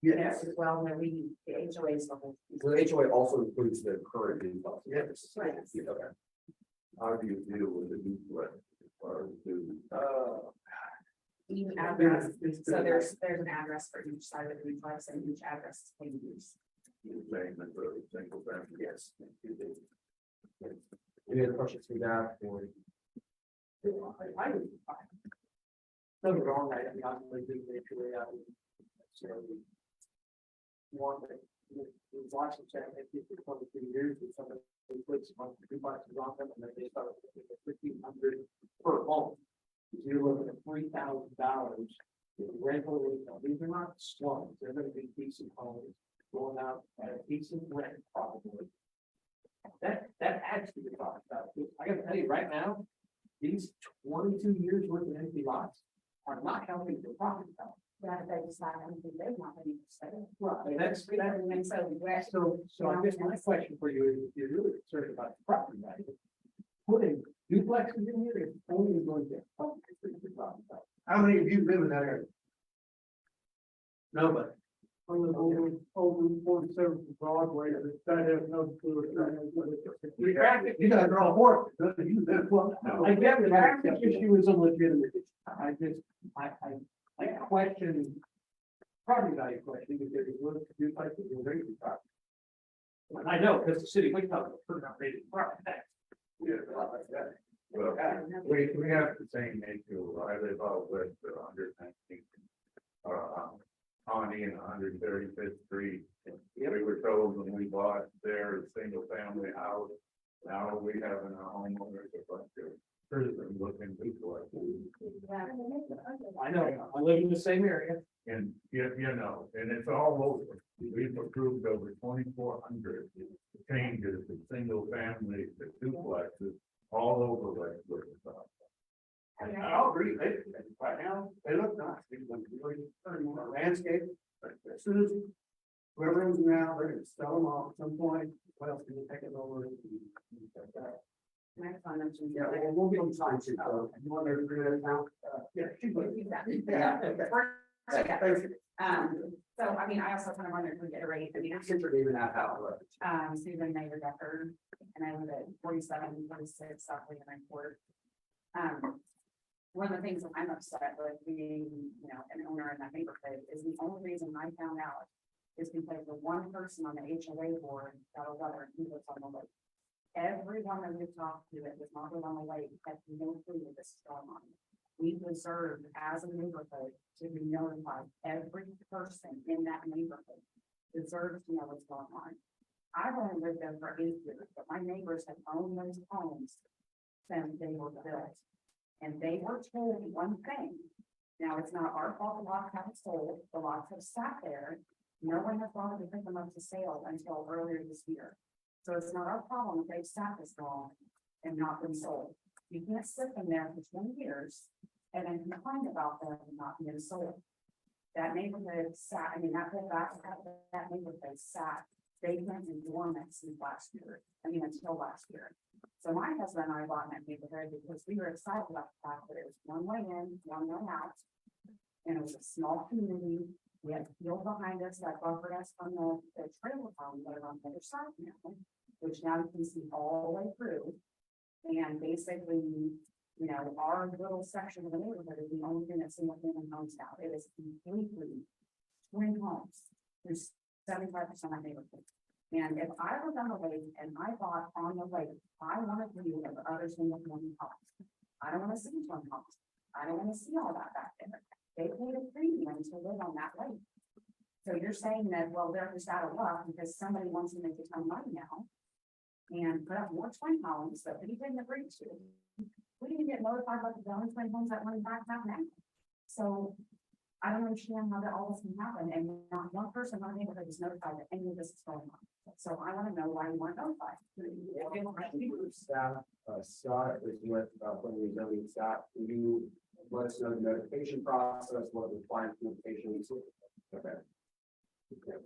Yes, well, when we, the HOA is the whole. So the HOA also includes the current duplex. Yes. Right. Okay. How do you deal with the duplex? Or do, Each address, so there's an address for each side of the duplex and each address is being used. you saying that the single family? Yes. Any other questions we got? Or I would. Nothing wrong, I obviously didn't make your way out. So. One that, we watched the chat, I think for 23 years, and somebody puts on 2 boxes on them, and then they started with $1,500 per home. You're looking at $3,000 in rental income. These are not slums, they're gonna be decent homes, going out at a decent rent probably. That adds to the cost. I gotta tell you right now, these 22 years worth of empty lots are not helping the property value. Yeah, they decide, I think they want to say. Well, That's free, and so the rest. So I guess my question for you is, if you're really concerned about the property value, putting duplexes in here is only going to help the property value. How many of you live in that area? Nobody. I live over 47 Broadway, that has no clue. You guys are all for it. You live well. I get the traffic issue is a legitimate issue. I question property value question because it was duplexes in very good property. And I know, because the city, we talk about pretty outrageous property tax. Yeah, a lot like that. Well, we have the same issue. I live out west of 119th. Connie and 135th Street. We were told when we bought their single family house, now we have in our homeowners a bunch of prison looking people. I know, I live in the same area. And you know, and it's all over. We've approved over 2,400 changes to single family to duplexes all over West Virginia. And I'll agree, right now, they look nice, they look really landscape, but as soon as whoever owns them now, they're gonna sell them off at some point, what else can you take it over? Next one, I'm just- yeah, we'll be on time too. So you want to agree with that now? Yeah, she would. So, I mean, I also kind of wanted to reiterate, I mean, Since you're leaving that out, Susan Mayor Decker, and I live at 4746 South Leland Court. One of the things that I'm upset with being, you know, an owner in that neighborhood is the only reason I found out is because the one person on the HOA board got a letter, he lives on the lake. Everyone that we've talked to that was not on the lake has no clue that this is going on. We deserve as a neighborhood to be notified. Every person in that neighborhood deserves to know what's going on. I've only lived there for 8 years, but my neighbors have owned those homes since they were built. And they were told one thing. Now, it's not our fault the lots haven't sold, the lots have sat there. No one has wanted to put them up to sale until earlier this year. So it's not our problem if they've sat this long and not been sold. You can't sit them there for 20 years and then complain about them not being sold. That neighborhood sat, I mean, that whole back, that neighborhood sat vacant and dormant since last year, until last year. So my husband and I bought in that neighborhood because we were excited about the fact that it was one way in, one way out. And it was a small community. We had a field behind us that buffered us from the trailer farm that are on the other side now, which now you can see all the way through. And basically, you know, our little section of the neighborhood is the only thing that's single family homes now. It is completely twin homes. There's 75% of the neighborhood. And if I was on the lake and I bought on the lake, I want a view of other single family homes. I don't want to see twin homes. I don't wanna see all that back there. They paid a premium to live on that lake. So you're saying that, well, they're just out of luck because somebody wants to make a ton of money now. And put up more twin homes that we didn't agree to. We didn't get notified about the other twin homes that went back out now. So I don't understand how that all this can happen and not one person on the neighborhood is notified that any of this is going on. So I wanna know why you weren't notified. Staff, Scott is with, when we know Scott, you let us know the notification process, what the client communication is. Okay.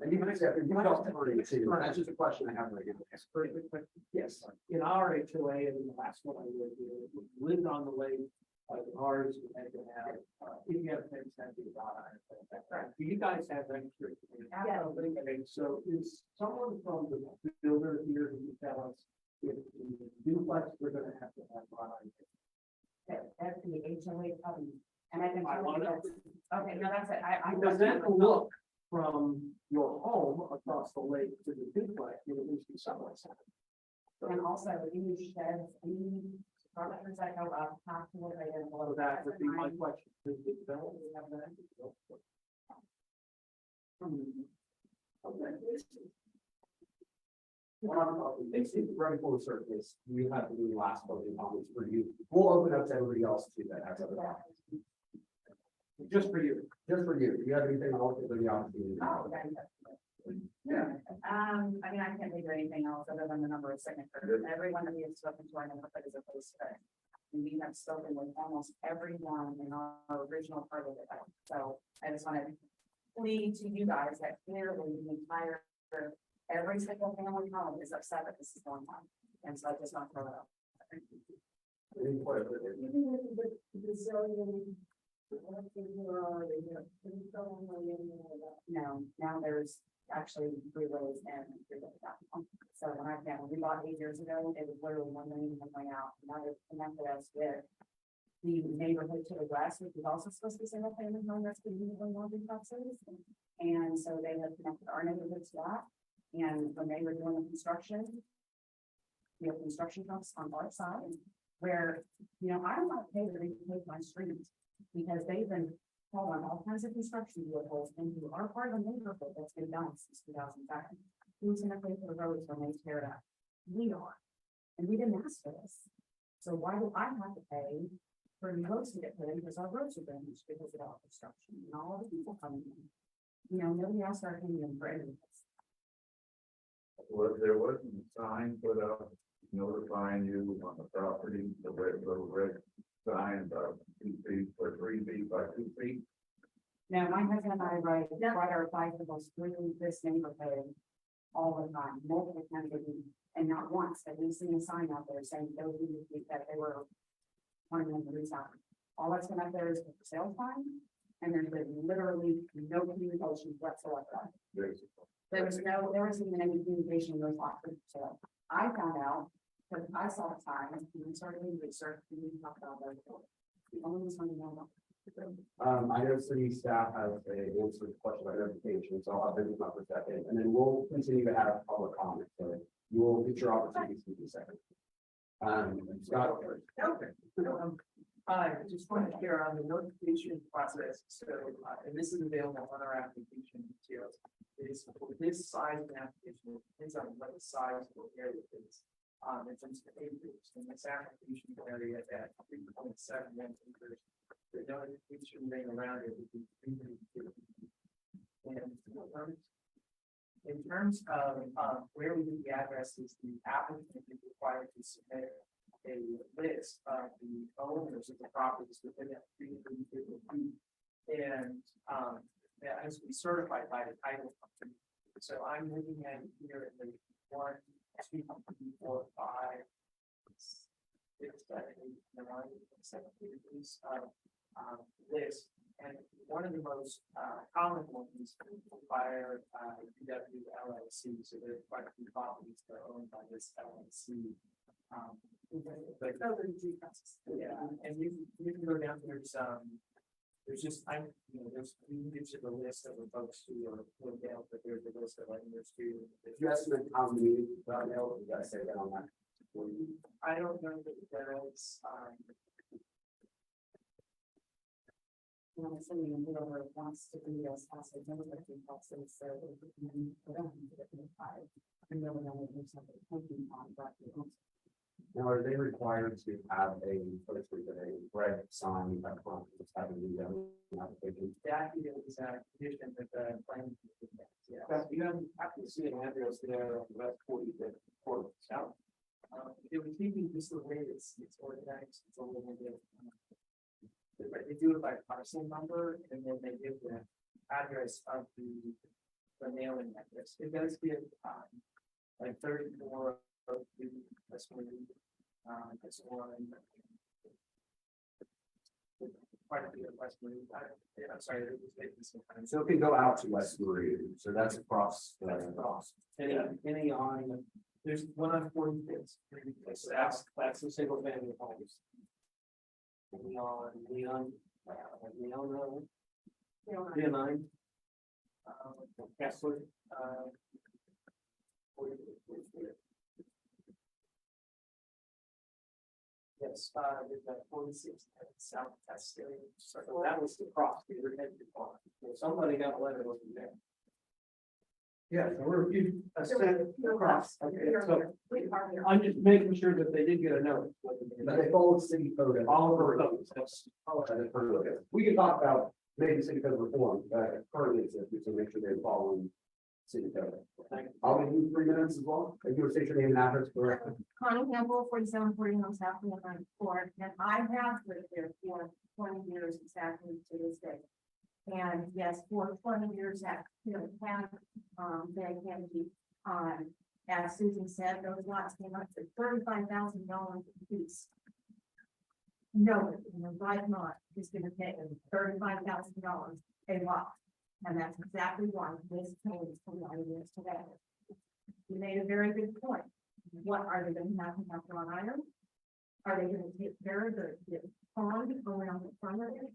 And you might say, that's just a question I have right now. Pretty quick. Yes, in our HOA, and the last one I lived here, we lived on the lake. Ours, we had to have, if you have things that be about. Do you guys have registry? Yeah. Okay, so is someone from the builder here who can tell us if the duplex, we're gonna have to have bond? That's the HOA covenant. And I can. I want to. Okay, no, that's it. I. Does that look from your home across the lake to the duplex, you at least be somewhat. And also any sheds, any structures that go up, have to look right in below So that would be my question. Does the developer have that? It's right before the surface, we have to do the last closing comments for you. We'll open up to everybody else too that has other comments. Just for you. Just for you, if you have anything else, there's the opportunity. Oh, okay. Yeah. I mean, I can't think of anything else other than the number of signatures. Everyone that we have spoken to, I know is opposed to it. And we have spoken with almost everyone in our original part of it. So I just want to plead to you guys that clearly the entire, every single family home is upset that this is going on. And so I just want to throw it out. Even with the zillion. No, now there's actually 3 rows and 3 rows down. So when we bought 8 years ago, it was literally 1 lane and way out. Now they've connected us with the neighborhood to the west, which is also supposed to be single family home that's being used in multi-plexes. And so they have connected our neighborhood to that. And when they were doing the construction, we have construction trucks on our side where, you know, I don't want to pay to repave my streets because they've been hauling all kinds of construction vehicles into our part of the neighborhood that's been done since 2007. Who's gonna pay for the roads when they tear it up? We are. And we didn't ask for this. So why do I have to pay for the roads to get put in because our roads are damaged because of all construction and all the people coming in? You know, nobody asked our opinion for any of this. Well, there wasn't a sign put up notifying you on the property, the red sign about 2 feet or 3 feet by 2 feet. Now, my husband and I write our bicycles through this neighborhood all the time, multiple times a week, and not once have we seen a sign out there saying those that they were wanting them to resign. All that's been up there is for sale sign, and there's been literally no communication whatsoever. There wasn't even any communication in those lots of sale. I found out because I saw the sign and we started doing research and we talked about those. The only one you know about. I know city staff has a answer to question about notification, so I'll have them up for a second, and then we'll continue to have public comment, so you will get your opportunity to speak in a second. Scott. Okay. I just want to share on the notification process, so, and this is available on our application details. Is for this size of application, it depends on what the size of the area is. In terms of acres, in this application area at 3.71 acres, the notification rate around it would be 350. And in terms of where we do the addresses, the applicant is required to submit a list of the owners of the properties within that 350 feet. And that has to be certified by the title company. So I'm looking at here in the 1, 2, 3, 4, 5, 6, 7, 8, 9, 7 pages of list. And one of the most common ones require UW LLC. So there's quite a few properties that are owned by this LLC. But yeah, and you can go down there's just we can get you the list of the folks who are down, but there's a list of others too. If you estimate how many, you guys say that on that. I don't know that there is And I'm assuming whoever wants to be as also military boxes, so we can put them into the five. And then we're gonna do something thinking on that. Now, are they required to have a, first with a red sign up front, just having the, application? That is a condition that the plan. Yeah. You have to see an address there, West 40th, South. It was thinking just the way it's organized, it's a little bit. They do it by parcel number and then they give the address of the mailing address. It does give, like 34 of the, that's one, that's one. Part of the West Marine, I'm sorry, it was making some kind of. So it can go out to West Marine, so that's across. That's across. Any on, there's one on 45th. That's the single family homes. Leon Road. Leon 9. Kessler, yes, there's that 46 South Test area. So that was the cross. We were headed to somebody got a letter looking there. Yeah, so we're, a set across, okay, so We are here. I'm just making sure that they did get a note. But they follow city code. All of our notes, that's. We can talk about maybe city code reform, currently exists, to make sure they're following city code. I'll give you 3 minutes as well, if you would state your name and address, correct? Connie Campbell, 4741 South Leon Court, and I have lived there for 20 years exactly to this day. And yes, for 20 years that, they can be, as Susan said, those lots came up to $35,000 a piece. No, in the right mind is gonna pay $35,000 a lot. And that's exactly why this changed from what it is today. You made a very good point. What are they gonna have on iron? Are they gonna take care of the pond around the front of it?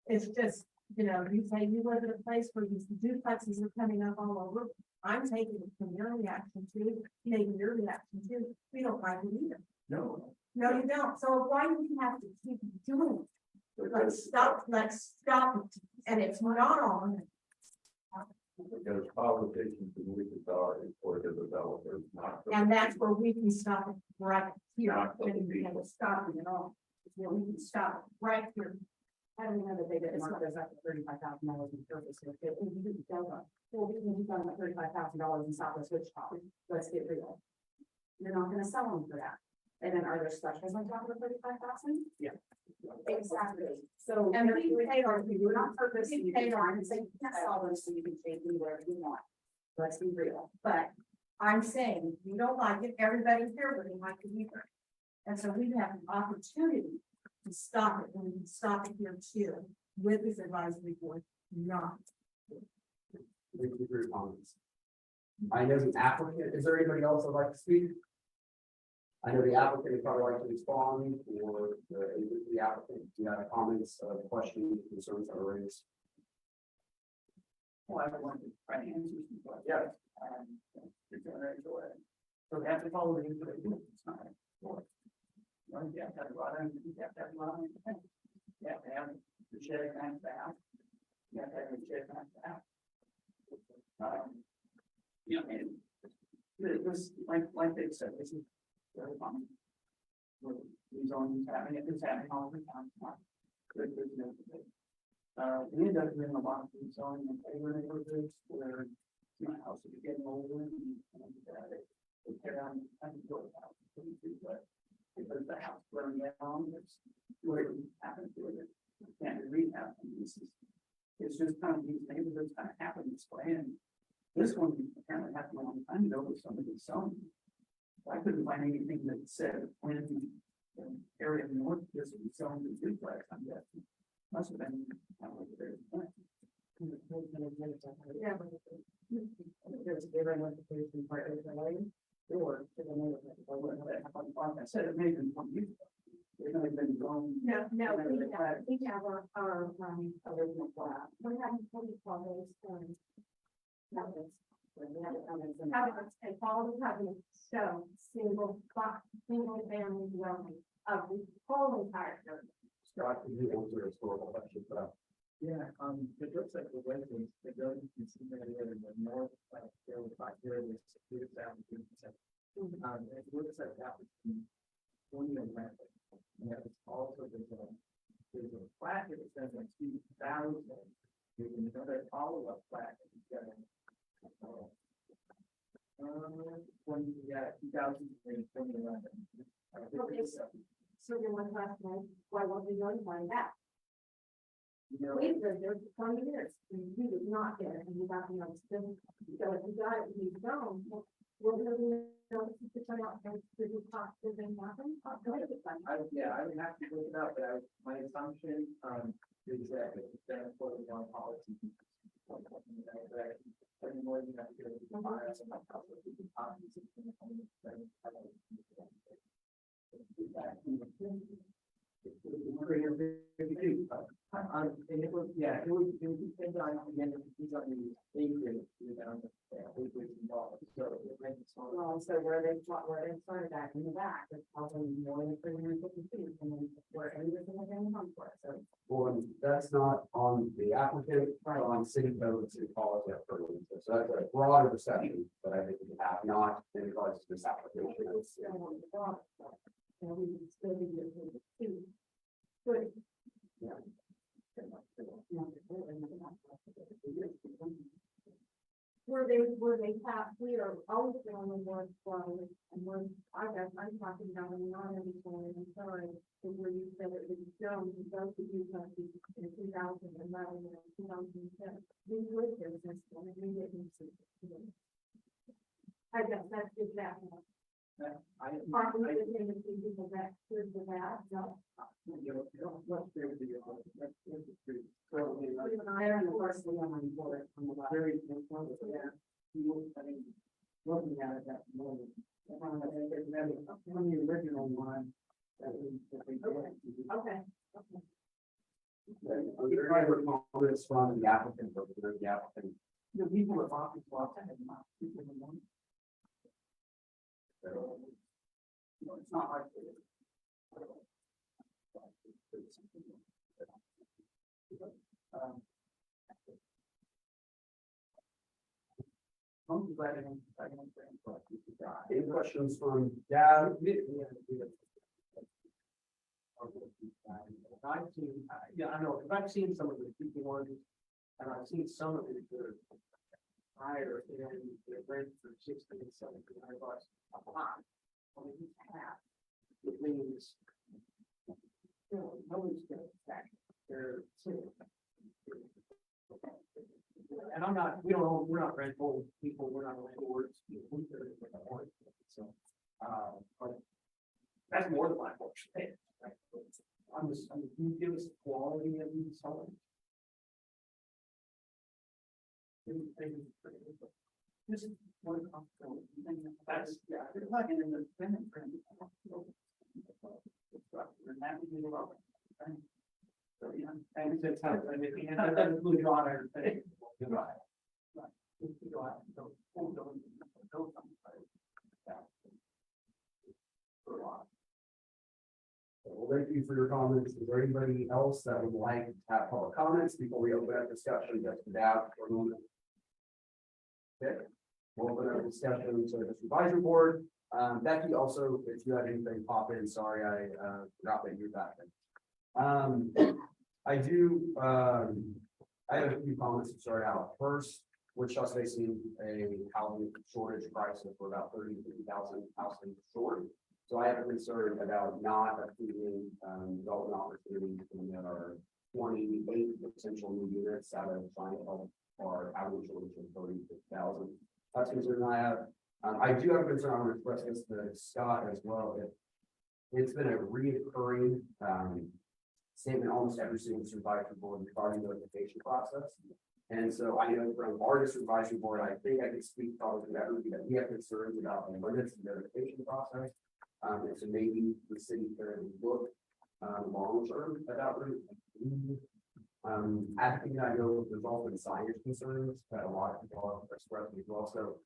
It's just, you say you live in a place where these duplexes are coming up all over. I'm taking it from your reaction too, maybe your reaction too. We don't like it either. No. No, you don't. So why do we have to keep doing it? Let's stop it. And it's not on. Because obligations to the authority for the developers, not. And that's where we can stop it right here. Not the And we can stop it at all. Where we can stop it right here. I don't know that they did, it's not, there's up to $35,000 in purpose. Well, we've done $35,000 in Southwest Wichita. Let's get real. You're not gonna sell them for that. And then are there specials on top of the 35,000? Yeah. Exactly. So. And we paid our, we do it on purpose. we You paid can our- try and say you can't sell them, so you can take them wherever you want. Let's be real. but I'm saying, you don't like it, everybody here wouldn't like it either. And so we have an opportunity to stop it, and we can stop it here too, with this advisory board, not. Thank you for your comments. I know the applicant, is there anybody else that'd like to speak? I know the applicant would probably like to respond, or the applicant, do you have comments, questions, concerns that were raised? Well, I want to try to answer some questions. Yeah. You're doing it right away. So they have to follow the information. It's not. You have to have a lot of, you have to have a lot of. You have to have the shed and the house. You have to have the shed and the house. And this, like they said, this is very common. These on happening, it's happening all the time. There's no debate. We end up doing a lot of things on in favor neighborhoods where, houses are getting older and they tear down, I can go out. But because the house burned down, it's where it happened to it. Can't rehab. It's just kind of these neighborhoods kind of happen this way. And this one apparently happened a long time ago with somebody's son. I couldn't find anything that said when the area north of this was selling the duplex, I'm guessing. Must have been. Yeah, but there's a given notification for overlay or to the neighborhood. I wouldn't know that. Like I said, it may have been from you. It may have been gone. No, we have our, original plan. We have 40 days, that was Covenants and all the covenants show single family dwelling of the whole entire area. Scott, can you answer a historical question, but Yeah, it looks like the wetlands, the building you see there in the north, there was back there was secluded down to 2%. It looks like that was the one year land. And that was also there's a plaque that says like 2000. There's another follow-up plaque that is going. 2011. Okay, so then one question, why won't we notify that? You know, We've lived there for 20 years, and we did not get it, and we got the notice, so if we got it, we don't, we're gonna be notice to turn out, and to do cost, does it happen? yeah, I would have to look it up, but my assumption, is that it's been for the one policy. More than that, you're gonna fire us about how to do the policies. And it was, yeah, it would depend on, again, if it's on the acreage, acreage involved, so. Well, so where they started back in the back, it's probably more than 350 feet, and then where everything was in the front for it, so. Well, that's not on the applicant, on city code, and city policy. So that's a broader discussion, but I think we have not in regards to this application. It's still on the block, so, you know, we would still be able to see. Good. Were they passed, we are always the only ones, and when, I guess, I'm talking about a non-editorial, I'm sorry, where you said it was shown, those of you that in 2011 and 2010, we lived there since then, and we didn't see it. I guess that's exactly. Partly the thing is people that should do that, no. They're unfortunately on the board, on the very, yeah. Looking at it at the moment. From the original one. That we did. Okay. Are there any comments from the applicant or the applicant? The people at Boston Club and not people in the morning. You know, it's not like. I'm glad I don't. Any questions from Dad? I've seen, yeah, I know, because I've seen some of the people ones, and I've seen some of it that are higher, and they're rent for 60 and 70 bucks a lot. I mean, it's half. It means, you know, nobody's gonna attack their city. And I'm not, we're not rental people, we're not landlords. So, but that's more than my portion. I'm just, can you give us the quality of these homes? Just one comfortable. That's, yeah, they're plugging in the tenant frame. And that would be well. So, yeah, and it's how, I mean, and that doesn't include on everything. Right. Right. Go out, go, go, Well, thank you for your comments. Is there anybody else that would like to have public comments before we open up discussion just for that for a moment? Okay, we'll open up discussion to the supervisory board. Becky, also, if you have anything pop in, sorry, I forgot that you're back then. I do, I have a few comments to start out. First, Wichita's facing a housing shortage crisis for about 30,000 to 50,000 housing short. So I have a concern about not approving development opportunities when there are 28 potential new units out of trying to help our housing shortage of 30,000. That's a concern I have. I do have a concern. I'm going to express this to Scott as well. It's been a reoccurring statement almost every single supervisory board regarding the notification process. And so I know from our supervisory board, I think I can speak probably to everybody that we have concerns about the limits of the notification process. And so maybe the city can look long term at that route. I think I know there's also the signage concerns that a lot of people have expressed as well, so.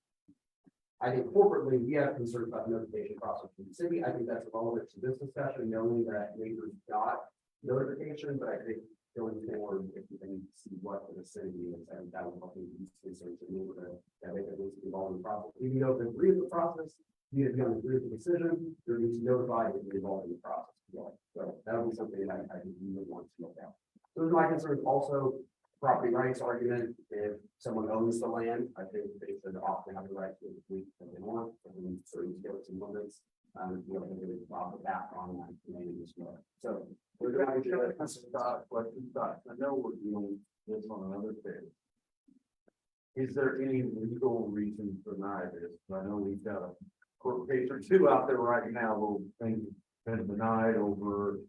I think corporately, we have concerns about the notification process from the city. I think that's relevant to this discussion, knowing that neighbors got notification, but I think going forward, if we can see what the city is, and that will help these concerns and move that make it involved in the process. Even though they agree with the process, you have to agree with the decision, you're going to notify if you're involved in the process. So that would be something that I think we would want to look at. So my concern is also property rights argument. If someone owns the land, I think they should often have the right to leave if they want, and certain skills and limits. You know, they would off the back on that community as well. So We're going to get a question, I know we're doing this on another page. Is there any legal reason to deny this? I know we've got a court case or two out there right now, where things have been denied over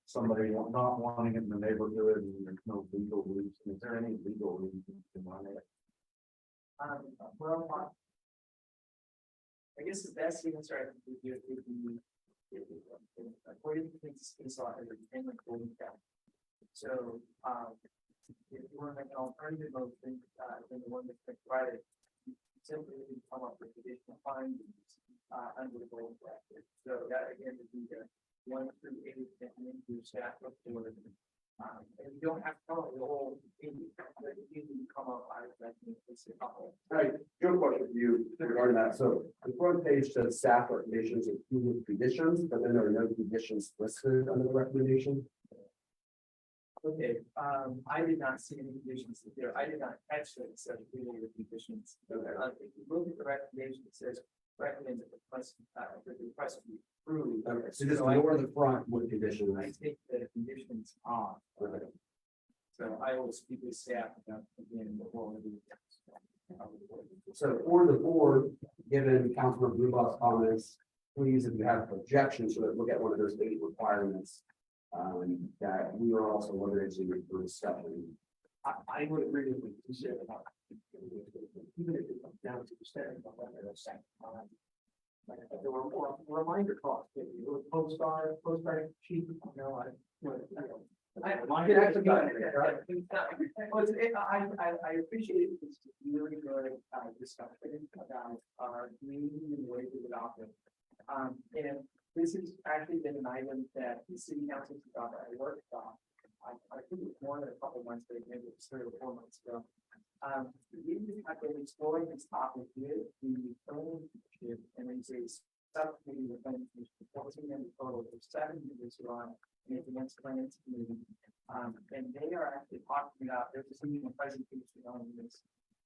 somebody not wanting it in the neighborhood, and there's no legal reason. Is there any legal reason to deny it? Well, I guess the best answer I can give you would be, according to things, is on everything like Golden County. So, if you want to make an alternative motion, than the one that's been provided, you simply need to come up with additional findings, under the Golden County. So that again would be the 1 through 8, and then your staff report. And you don't have to come up with the whole thing, but you can come up, I think, it's a couple. Right, good question for you regarding that. So the front page says staff recommendations include conditions, but then there are no conditions listed under the recommendation. Okay, I did not see any conditions there. I did not catch that it said any of the conditions. If you look at the recommendation, it says recommend that the request be approved. Okay, so just ignore the front with conditions. I take the conditions off. So I will speak with staff about again before we do that. So for the board, given Councilman Bluebaugh's comments, please, if you have objections, to it, look at one of those 8 requirements. That we are also limited to for discussion. I would agree with what you said about. Even if it comes down to the staring of the second time. There were more reminder costs, postcard sheet, you know, I appreciate this really good discussion about our community and the way we adopt it. And this has actually been an item that the city council worked on. I think it was more than a couple of months ago, maybe it was 3 or 4 months ago. I've been exploring this topic with the ownership, and it's a subcommittee with 14 members total, there's 7 members who are on the Finance Plans Committee. And they are actually talking about, there's a presentation on this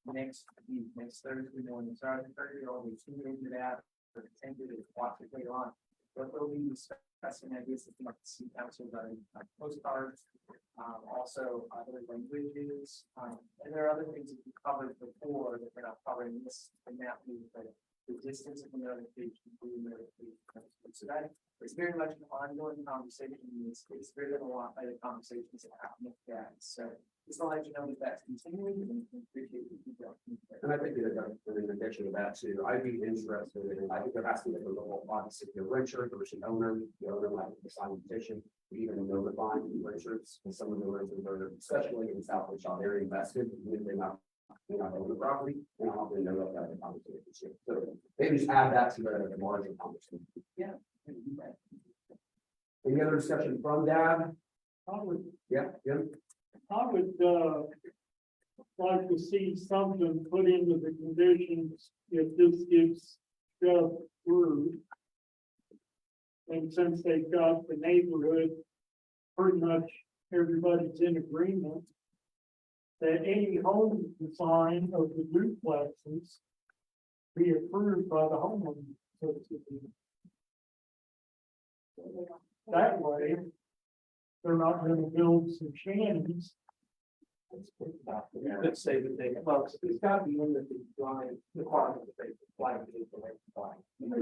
next week, next Thursday morning. So I encourage you all to tune into that, or attend it, watch it later on. But they'll be discussing ideas that come up to city council about postcards, also other languages, and there are other things that we covered before that we're not covering in this in that week, but the distance of the notification, so that is very much an ongoing conversation. It's driven a lot by the conversations that happen with that. So just to let you know that that's continuing, and appreciate you. And I think that in addition to that too, I'd be interested in, I think there has to be a little, obviously, the renter versus owner, the owner might sign a petition, even notifying the renters, and some of the renters are, especially in South Lake Shore area, invested, even if they're not own the property, and I'll know about the conversation. So maybe just add that to the margin conversation. Yeah. Any other discussion from Dad? I would like to see something put into the conditions if this gets shoved through. And since they've got the neighborhood, pretty much everybody's in agreement that any home design of the duplexes be approved by the homeowner. That way, they're not gonna build some shanties. Let's say that they, well, it's got to be in the design requirement that they apply to the design.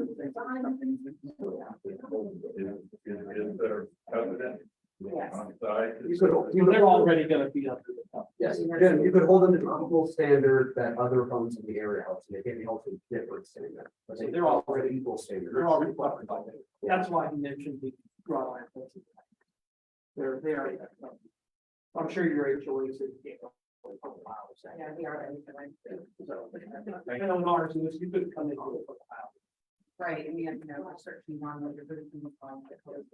Is there covenant on site? They're already gonna be under the top. Yes, again, you could hold them to the equal standard that other homes in the area hold, so they can't be held to a different standard. But they're already equal standard. They're already covered by that. That's why he mentioned the draw line. They're. I'm sure your HOA said you can't go. Yeah, we are ready for that. So, and on ours, you could come in with a house. Right, and you have to know, searching on what you're doing from the code.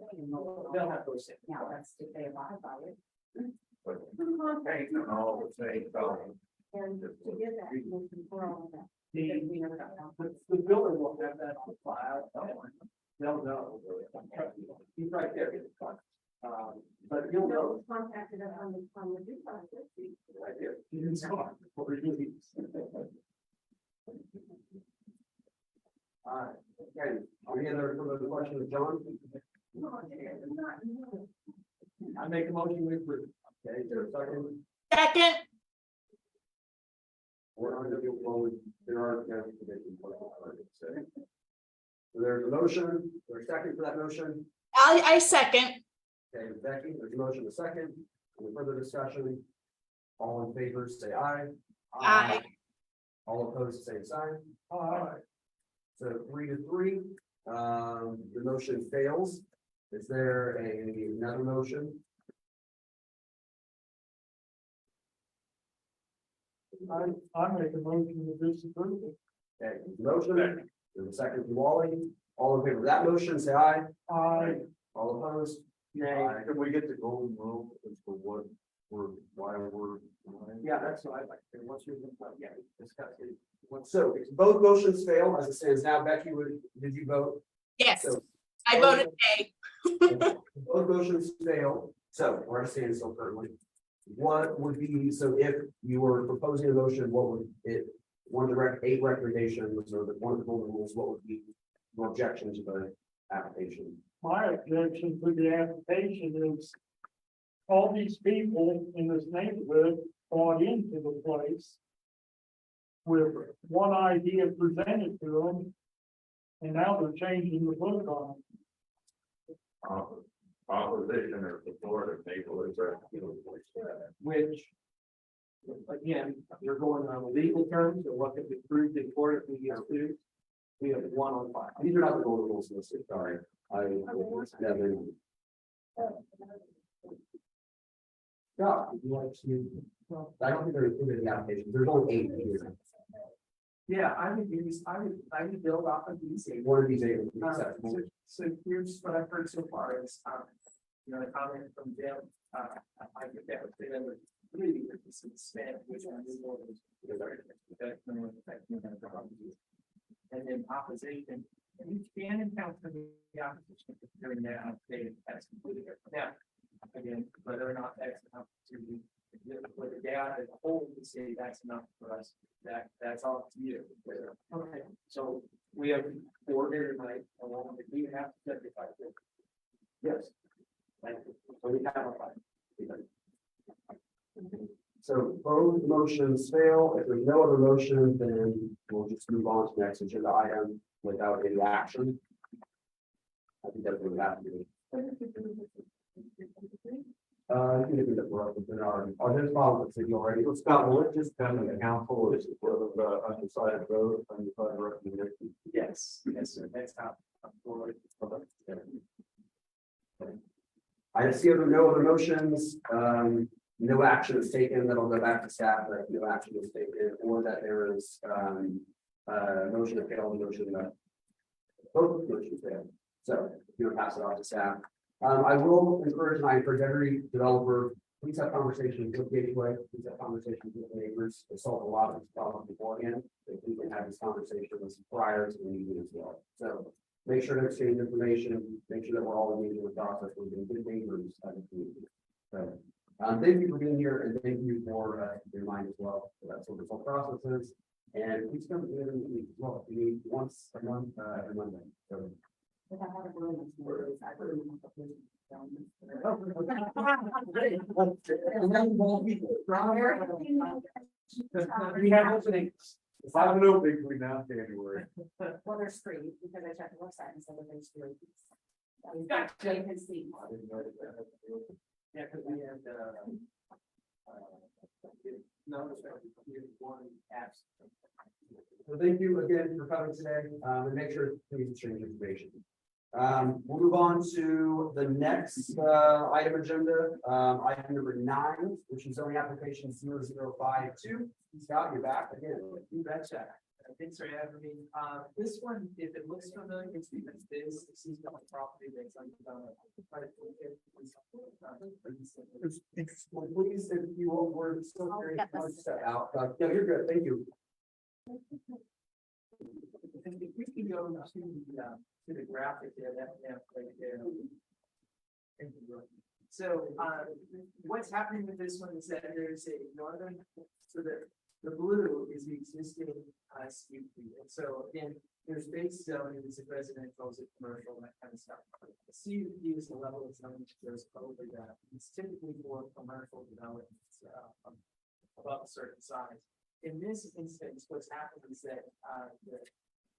They'll have those things. Yeah, that's if they abide by it. All the same, And to get that, motion for all of that. The, because we never got one. the builder will have that on file. They'll know. He's right there. But you'll know. Contacted us on the due process. Right there. You can start. What we're doing. All right, okay, any other questions, John? I make a motion with. Okay, is there a second? Second, We're on the, well, there are. So there's a motion, there's a second for that motion. I second. Okay, Becky, there's a motion, a second. Any further discussion? All in favor, say aye. Aye. All opposed, same sign. Aye. So 3-3, the motion fails. Is there another motion? I make a motion to disapprove it. Okay, motion, there's a second from Wally. All in favor of that motion, say aye. Aye. All opposed? Yay. Can we get the golden rule as to what why we're? Yeah, that's what I'd like to, once you're, yeah, discuss it. So both motions fail as it stands now. Becky, did you vote? Yes, So I voted nay. both motions fail, so we're standing still currently. What would be, so if you were proposing a motion, what would it, one of the 8 recommendations or one of the golden rules, what would be your objection to the application? My objection to the application is all these people in this neighborhood bought into the place with one idea presented to them, and now they're changing the book on Opposition or support of neighborhoods or. which, again, you're going on legal terms or what could be proved in court if we get sued. We have 1 on 5. These are not the golden rules listed, sorry. Yeah, would you like to? I don't think they're included in the application. There's only 8 here. Yeah, I would build off of these. One of these 8 would be So acceptable. so here's what I've heard so far is, the comment from Jim, I get that with them, really, this is span, which one is more. And then opposition, and you can encounter the opposition during that, that's completely different. Now, again, whether or not that's an opportunity, with the data as a whole, to say that's enough for us, that's all to you. Okay, so we have 4 here tonight, and we have to justify it. Yes. Thank you. So we have a fight. So both motions fail. If there's no other motion, then we'll just move on to the next agenda item without any action. I think that's what we have to do. You can do that for us, but I'll just follow the signal already. Well, Scott, will it just come to the council, this is sort of undecided vote, undecided recommendation? Yes, sir, that's how. I see no other motions, no action is taken, that'll go back to staff, that no action is taken, or that there is, motion to fail, motion that. Both motions fail, so you will pass it off to staff. I will encourage, and I encourage every developer, please have conversations with Gateway, please have conversations with the neighbors, to solve a lot of these problems beforehand. If we can have this conversation prior to the meeting as well, so. Make sure to exchange information, make sure that we're all engaged in the process, we're being good neighbors as a community. So, thank you for being here and thank you for your mind as well. So that's what this whole process is. And please come to the other meeting as well. We meet once a month, every Monday. So. If I had a room, it's more, I really want to. We have openings. If I don't know, between now and January. Well, there's 3, because I checked the website and said that there's 3. You can see. Yeah, because we had, no, one apps. So thank you again for coming today, and make sure to please exchange information. We'll move on to the next, item agenda, item number 9, which is zoning application 0052. Scott, you're back again. You betcha. Thanks for having me. This one, if it looks familiar, it's because this is the property that's on. Please, if you were still here, get this. step out. No, you're good. Thank you. And if we can go to the graphic there, that right there. Thank you. So, what's happening with this one is that there's a northern, so the blue is the existing, CUP. And so again, there's base zoning, is it residential, is it commercial, that kind of stuff. The CUP is the level of zoning that goes over that. It's typically for commercial developments, above a certain size. In this instance, what's happened is that,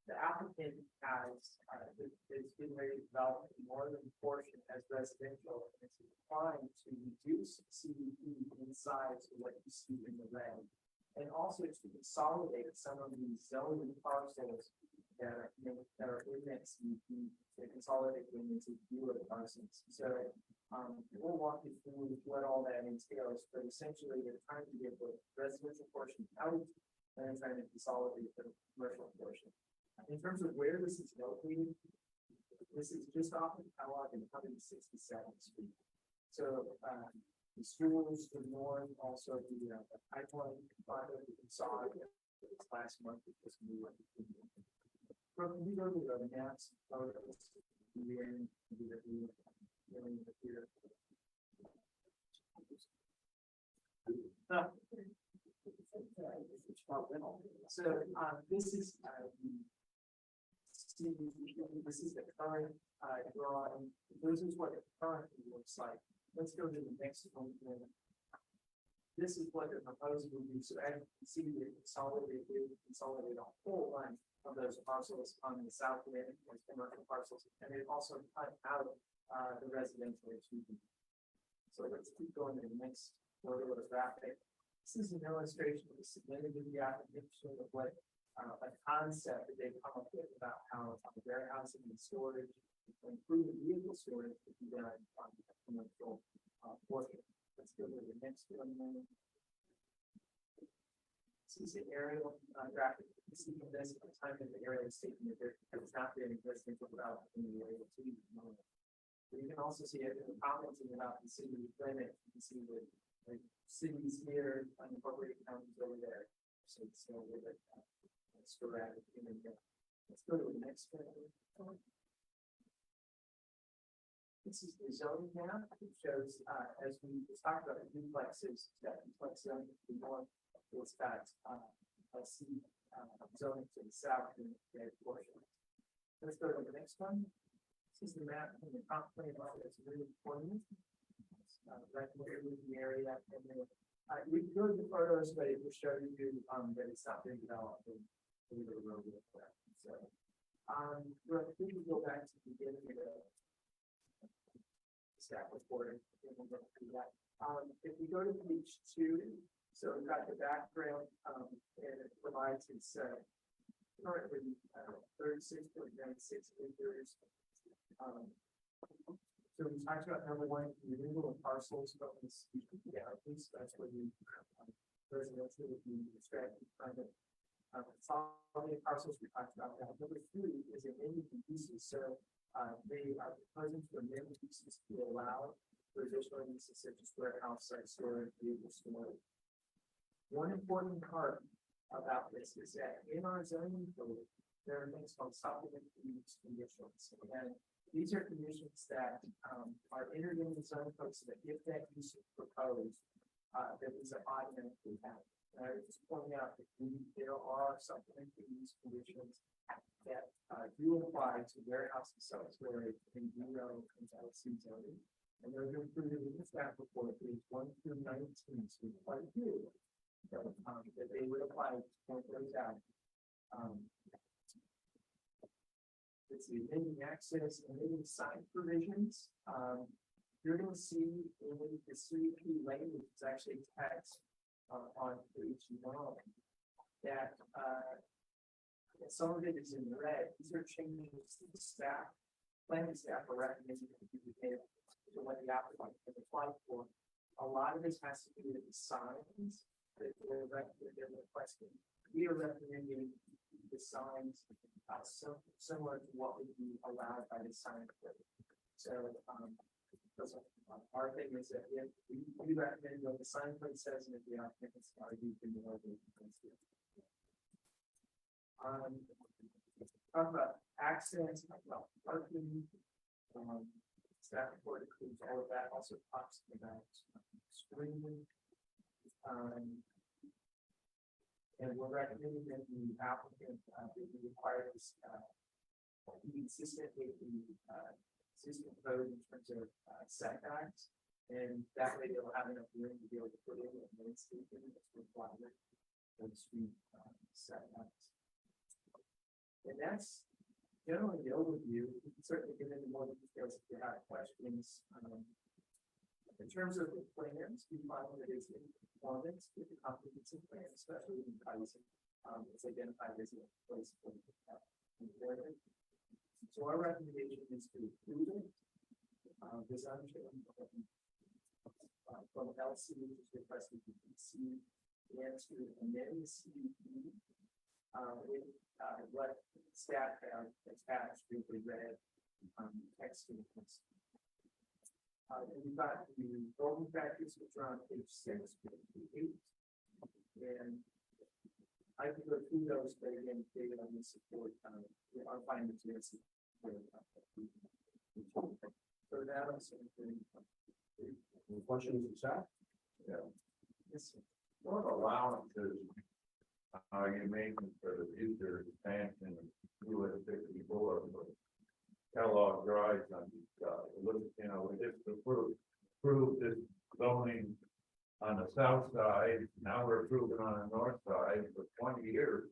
the applicant has, is getting ready to develop a northern portion as residential, and it's trying to reduce CUP in size to what you see in the red. And also to consolidate some of these zoning parcels that are in that CUP, to consolidate them into fewer parcels. So, we'll walk you through what all that entails, but essentially they're trying to get the residential portion out and then trying to consolidate the commercial portion. In terms of where this is located, this is just off of Kellogg and 167th Street. So, the schools, the north, also the pipeline, we saw it this last month, it was new. From we go to the maps, photos, here. So, this is, this is the current, drawing, this is what it currently looks like. Let's go to the next one. This is what they're proposing to do. So as you can see, they consolidate a whole bunch of those parcels on the south end as commercial parcels, and they also cut out the residential. So let's keep going to the next photo of the graphic. This is an illustration of the submitted in the application of what a concept that they've come up with about how warehousing and storage, improving vehicle storage could be done on the commercial portion. Let's go to the next one. This is the aerial graphic. You see from this, at the time that the area is taken, there has not been residential development in the area to be known. You can also see it in the commenting about the city of Gwinnett. You can see the cities here, unincorporated counties over there. So it's still with it. Sporadic in there. Let's go to the next one. This is the zoning map. It shows, as we talked about, the duplexes, that duplex zone to the north, it's got a C zoning to the south in the red portion. Let's go to the next one. This is the map from the comp plan model. It's really important. Right here in the area, and then we can go to the photos, but it will show you that it's not being developed. So, we can go back to the beginning of the staff reporting. And we'll go through that. If we go to page 2, so we've got the background, and it provides its currently 36.96 acres. So we talked about number 1, removal of parcels from this. Yeah, at least that's what you residential would be extracted from it. Consolidated parcels we talked about that. Number 3 is amended uses. So they are proposing to amend uses to allow for additional uses such as warehouse, site storage, vehicle storage. One important part about this is that in our zoning code, there are things called supplementary use conditions. And these are conditions that are entered in the zoning code so that if that use is proposed, that is automatically happen. I was just pointing out that there are supplementary use conditions that do apply to warehouse and self-storage in BO and LC zoning. And those are included in the staff report, page 1 through 19, so quite a few. That they would apply to point those out. It's the amending access and amending sign provisions. You're going to see in the CUP language, it's actually text on page 1 that some of it is in red. These are changes to the staff planning staff are recommending that you pay to what the applicant has applied for. A lot of this has to do with the signs that they're requesting. We are recommending the signs similar to what would be allowed by the sign code. So, our thing is that if we recommend what the sign code says, and if the applicants are using the other. Talk about access, talk about parking. Staff report includes all of that, also talks about screening. And we're recommending that the applicant be required to be consistent with the existing code in terms of setbacks. And that way they'll have enough room to be able to put in a landscaping that's required for the street setbacks. And that's generally the overview. We can certainly get into more details if you have questions. In terms of the plans, we find that it's in conformance with the comprehensive plan, especially in Tyson. It's identified as a place for employment. So our recommendation is to approve it. Design change from LC, which is requested to PC, and to amend the CUP with what staff have attached with the red text statements. And we've got the golden factors, which are on page 6, 8, and I can go through those, but again, David, I'm going to support our findings here. So that I'm saying. Any questions from staff? Yeah. Yes, sir. What allowances are you making for the future expansion of US 64? Kellogg Drive on look, we just approved this zoning on the south side. Now we're approving on the north side for 20 years.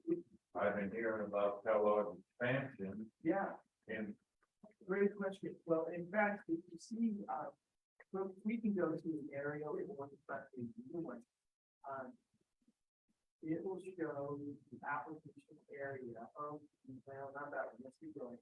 I've been hearing about Kellogg expansion Yeah, and great question. Well, in fact, if you see, we can go to an aerial in one country, it will show the application area of, well, not that one, let's keep going.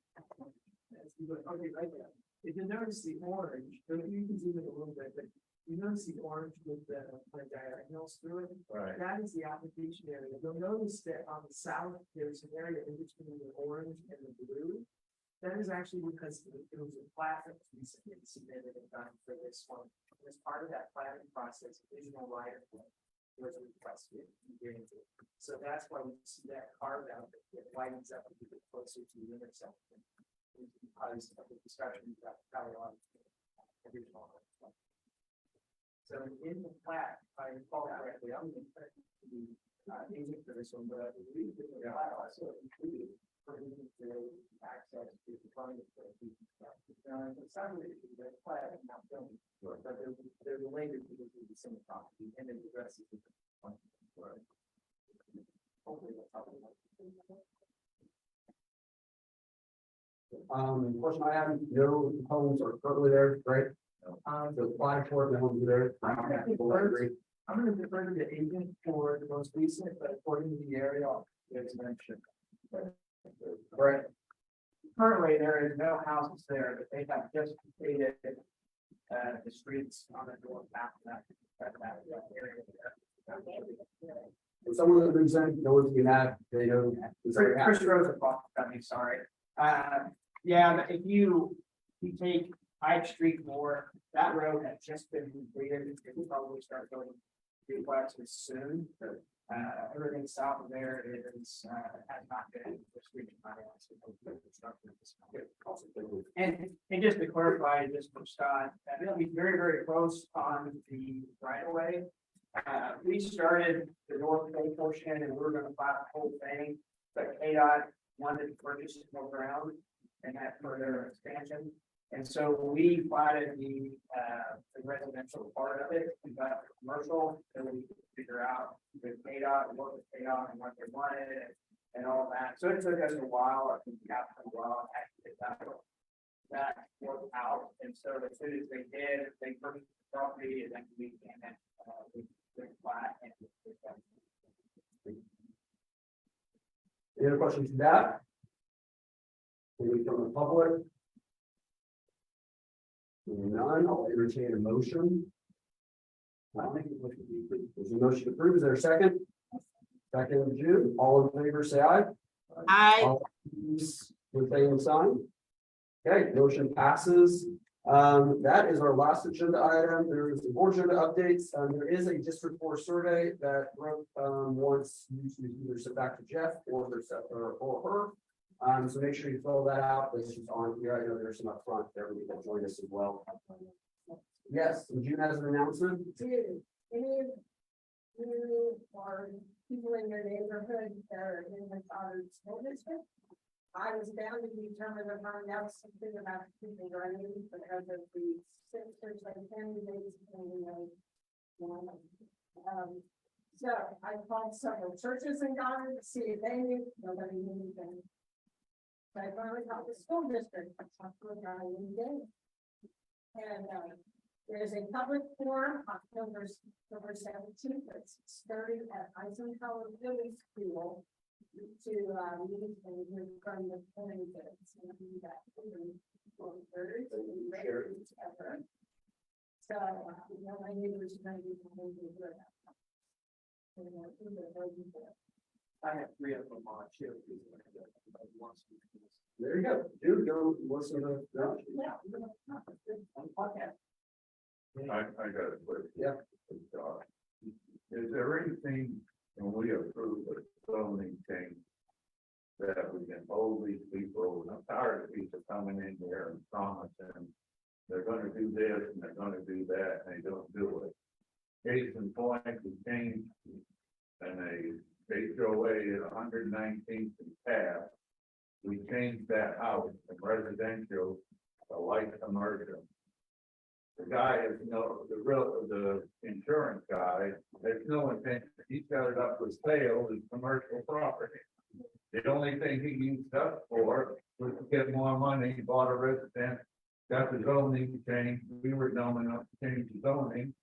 Let's keep going. Okay, right there. If you notice the orange, you can zoom in a little bit, but you notice the orange with the diagonals through it. right. That is the application area. You'll notice that on the south, there's an area in between the orange and the blue. That is actually because it was a plat that was recently submitted and done for this one. As part of that planning process, visual right of way was requested and granted. So that's why we see that carved out that widens up a bit closer to the intersection. Because of the discussion about power on original. So in the plat, if I recall correctly, I'm going to be agent for this one, but I believe that the plat also included permitting to access to the funding for the some of the plat is not done, but they're related to the same property and it addresses the hopefully that's how Question I have, no homes are currently there, right? So apply for it, no homes are there. I'm going to defer to the agent for the most recent, but according to the area, it's mentioned. Right. Currently, there is no houses there, but they have just completed the streets on the north half of that area. If someone that moves in, knows we have, they know. Chris Rosenbaum, sorry. Yeah, but if you take Hyde Street North, that road has just been completed. It will probably start going duplexes soon. Everything south of there is has not been and just to clarify, just for Scott, it'll be very, very close on the right of way. We started the north bay portion and we were going to buy the whole thing, but KDOT wanted to purchase more ground and that further expansion. And so we platted the residential part of it, we got the commercial, and we could figure out the KDOT, what was KDOT and what they wanted and all that. So it took us a while, I think we got a while to get that worked out. And so as soon as they did, they purchased the property and then we came in, we plat and. Any other questions from that? Maybe from the public? Seeing none, I'll entertain a motion. There's a motion to approve. Is there a second? Second, June. All in favor, say aye. All opposed, with same sign. Okay, motion passes. That is our last agenda item. There is the board agenda updates. There is a district board survey that Brooke wants you to either send back to Jeff or herself or her. So make sure you fill that out. This is on here. I know there's some up front there. We can join us as well. Yes, June has an announcement. Do any of you or people in your neighborhood that are in the Goddard School District? I was down to determine if I know something about people running because of the 6 or 7 candidates. So I called several churches in Goddard to see if they knew. Nobody knew anything. So I finally got the school district. I talked to a guy in Dayton. And there's a public forum October 17th at 6:30 at Eisenhower Village School to meet and hear from the candidates and do that. So, my neighbors are going to be coming to do that. I have 3 of them on share. There you go. Dude, go listen to that. On podcast. I got a question. Yeah. Is there anything, when we approve the zoning change, that we can hold these people, I'm tired of people coming in there and promising they're gonna do this and they're gonna do that, and they don't do it. Case in point, we changed, and they HOA at 119th and Taft. We changed that house from residential to light commercial. The guy is the insurance guy, there's no intention, he's got it up for sale as commercial property. The only thing he used us for was to get more money, he bought a residence, got the zoning changed, we were dumb enough to change the zoning.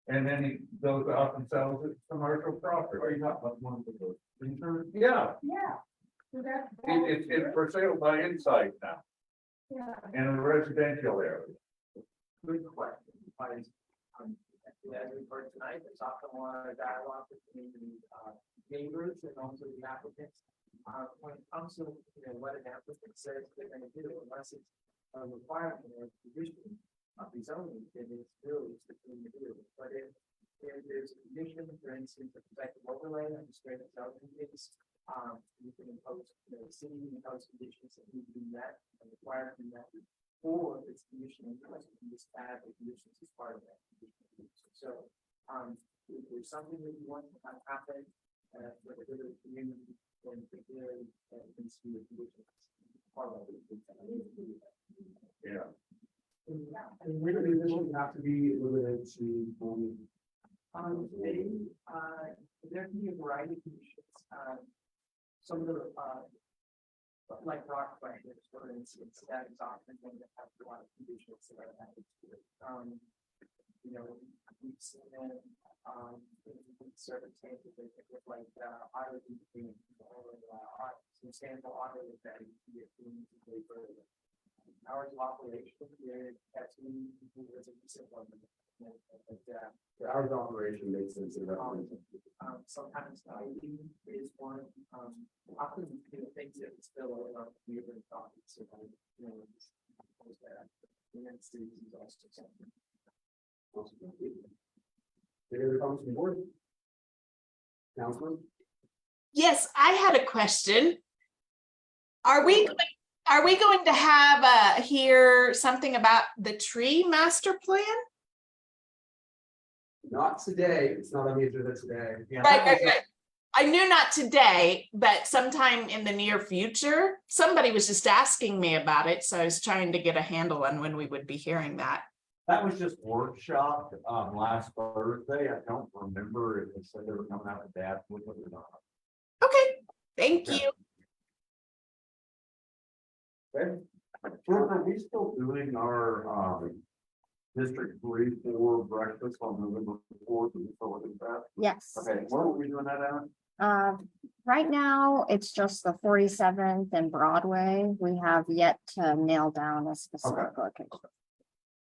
And then he goes out and sells it as commercial property. Are you not about one of those? Yeah, Yeah. So that's. it's for sale by Insight now, Yeah. in a residential area. Good question. As we've heard tonight, there's often a lot of dialogue between the neighbors and also the applicants. When it comes to, what an applicant says they're gonna do, unless it's a requirement or condition of the zoning, then it's really the thing to do. But if there's a condition, for instance, a protective overlay on the straight of zoning case, you can impose, the city can impose conditions that need to be met and require to be met. Or it's conditional, you can just add the conditions as part of that. So, if there's something that you want to have happen, with the community, then particularly, needs to be a condition. Part of it. Yeah. And when do this have to be limited to? There can be a variety of conditions. Some of the, like rock fractures, for instance, that is often going to have a lot of conditions that are added to it. We've seen it, in circumstances that look like, auto being, or, substantial auto that you get to pay further. Hours of operation, that's when there's a recent one. The hours of operation makes sense. Sometimes lighting is one, often, things that spill over the neighboring properties, so, that. And then streets is also something. Any other comments from the board? Councilman? Yes, I had a question. Are we going to have hear something about the tree master plan? Not today. It's not on the agenda today. Right. I knew not today, but sometime in the near future. Somebody was just asking me about it, so I was trying to get a handle on when we would be hearing that. That was just workshop, last Thursday. I don't remember if they said they were coming out with that with it or not. Okay, thank you. Okay. Are we still doing our, District 3-4 breakfast on November 4th? Are we still looking at that? Yes. Okay, where were we doing that at? Right now, it's just the 47th and Broadway. We have yet to nail down a specific location.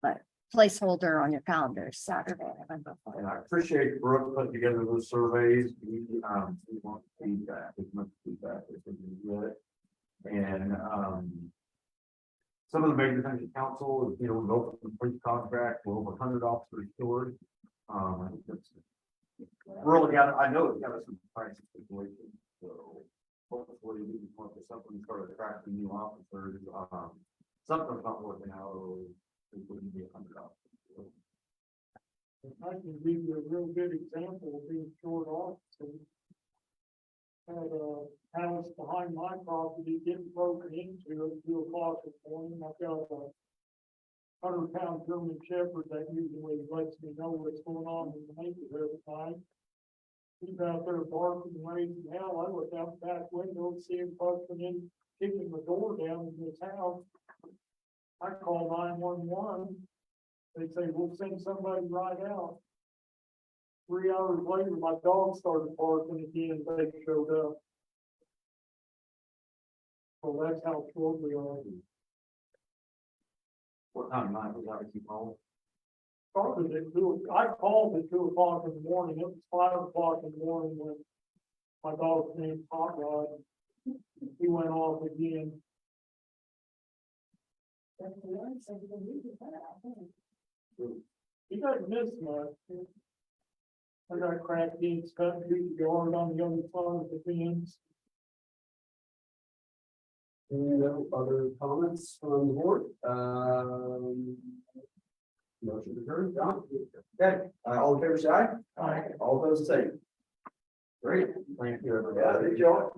but placeholder on your calendar, Saturday, November And 4th. I appreciate Brooke putting together those surveys. We want feedback, as much feedback as we can get. And, some of the major things the council, is, you know, we've opened the police contract, we're over 100 officers stored. I think that's really got, I know it's got us some crisis situation, so hopefully we can come up with something, start attracting new officers. Something's not working out, or it wouldn't be 100 officers. I can give you a real good example of being short officers. Had a house behind my property getting broken into at 2 o'clock this morning. I've got a 100-pound German Shepherd that usually lets me know what's going on in the neighborhood at night. He's out there barking and raising hell. I look out the back window and see him busting in, kicking the door down in his house. I call 911. They say, we'll send somebody right out. 3 hours later, my dog started barking again, and they showed up. So that's how short we are. What time of night was that, keep home? Started at 2, I called at 2 o'clock in the morning, it was 5 o'clock in the morning when my dog's named Hot Rod. He went off again. He doesn't miss much. I got cracked beans cut through the yard on the other side of the fence. No other comments from the board? Motion to adjourn, John? Okay, all in favor, say aye. Aye. All opposed, say. Great, thank you, everybody. Yeah, thank you all.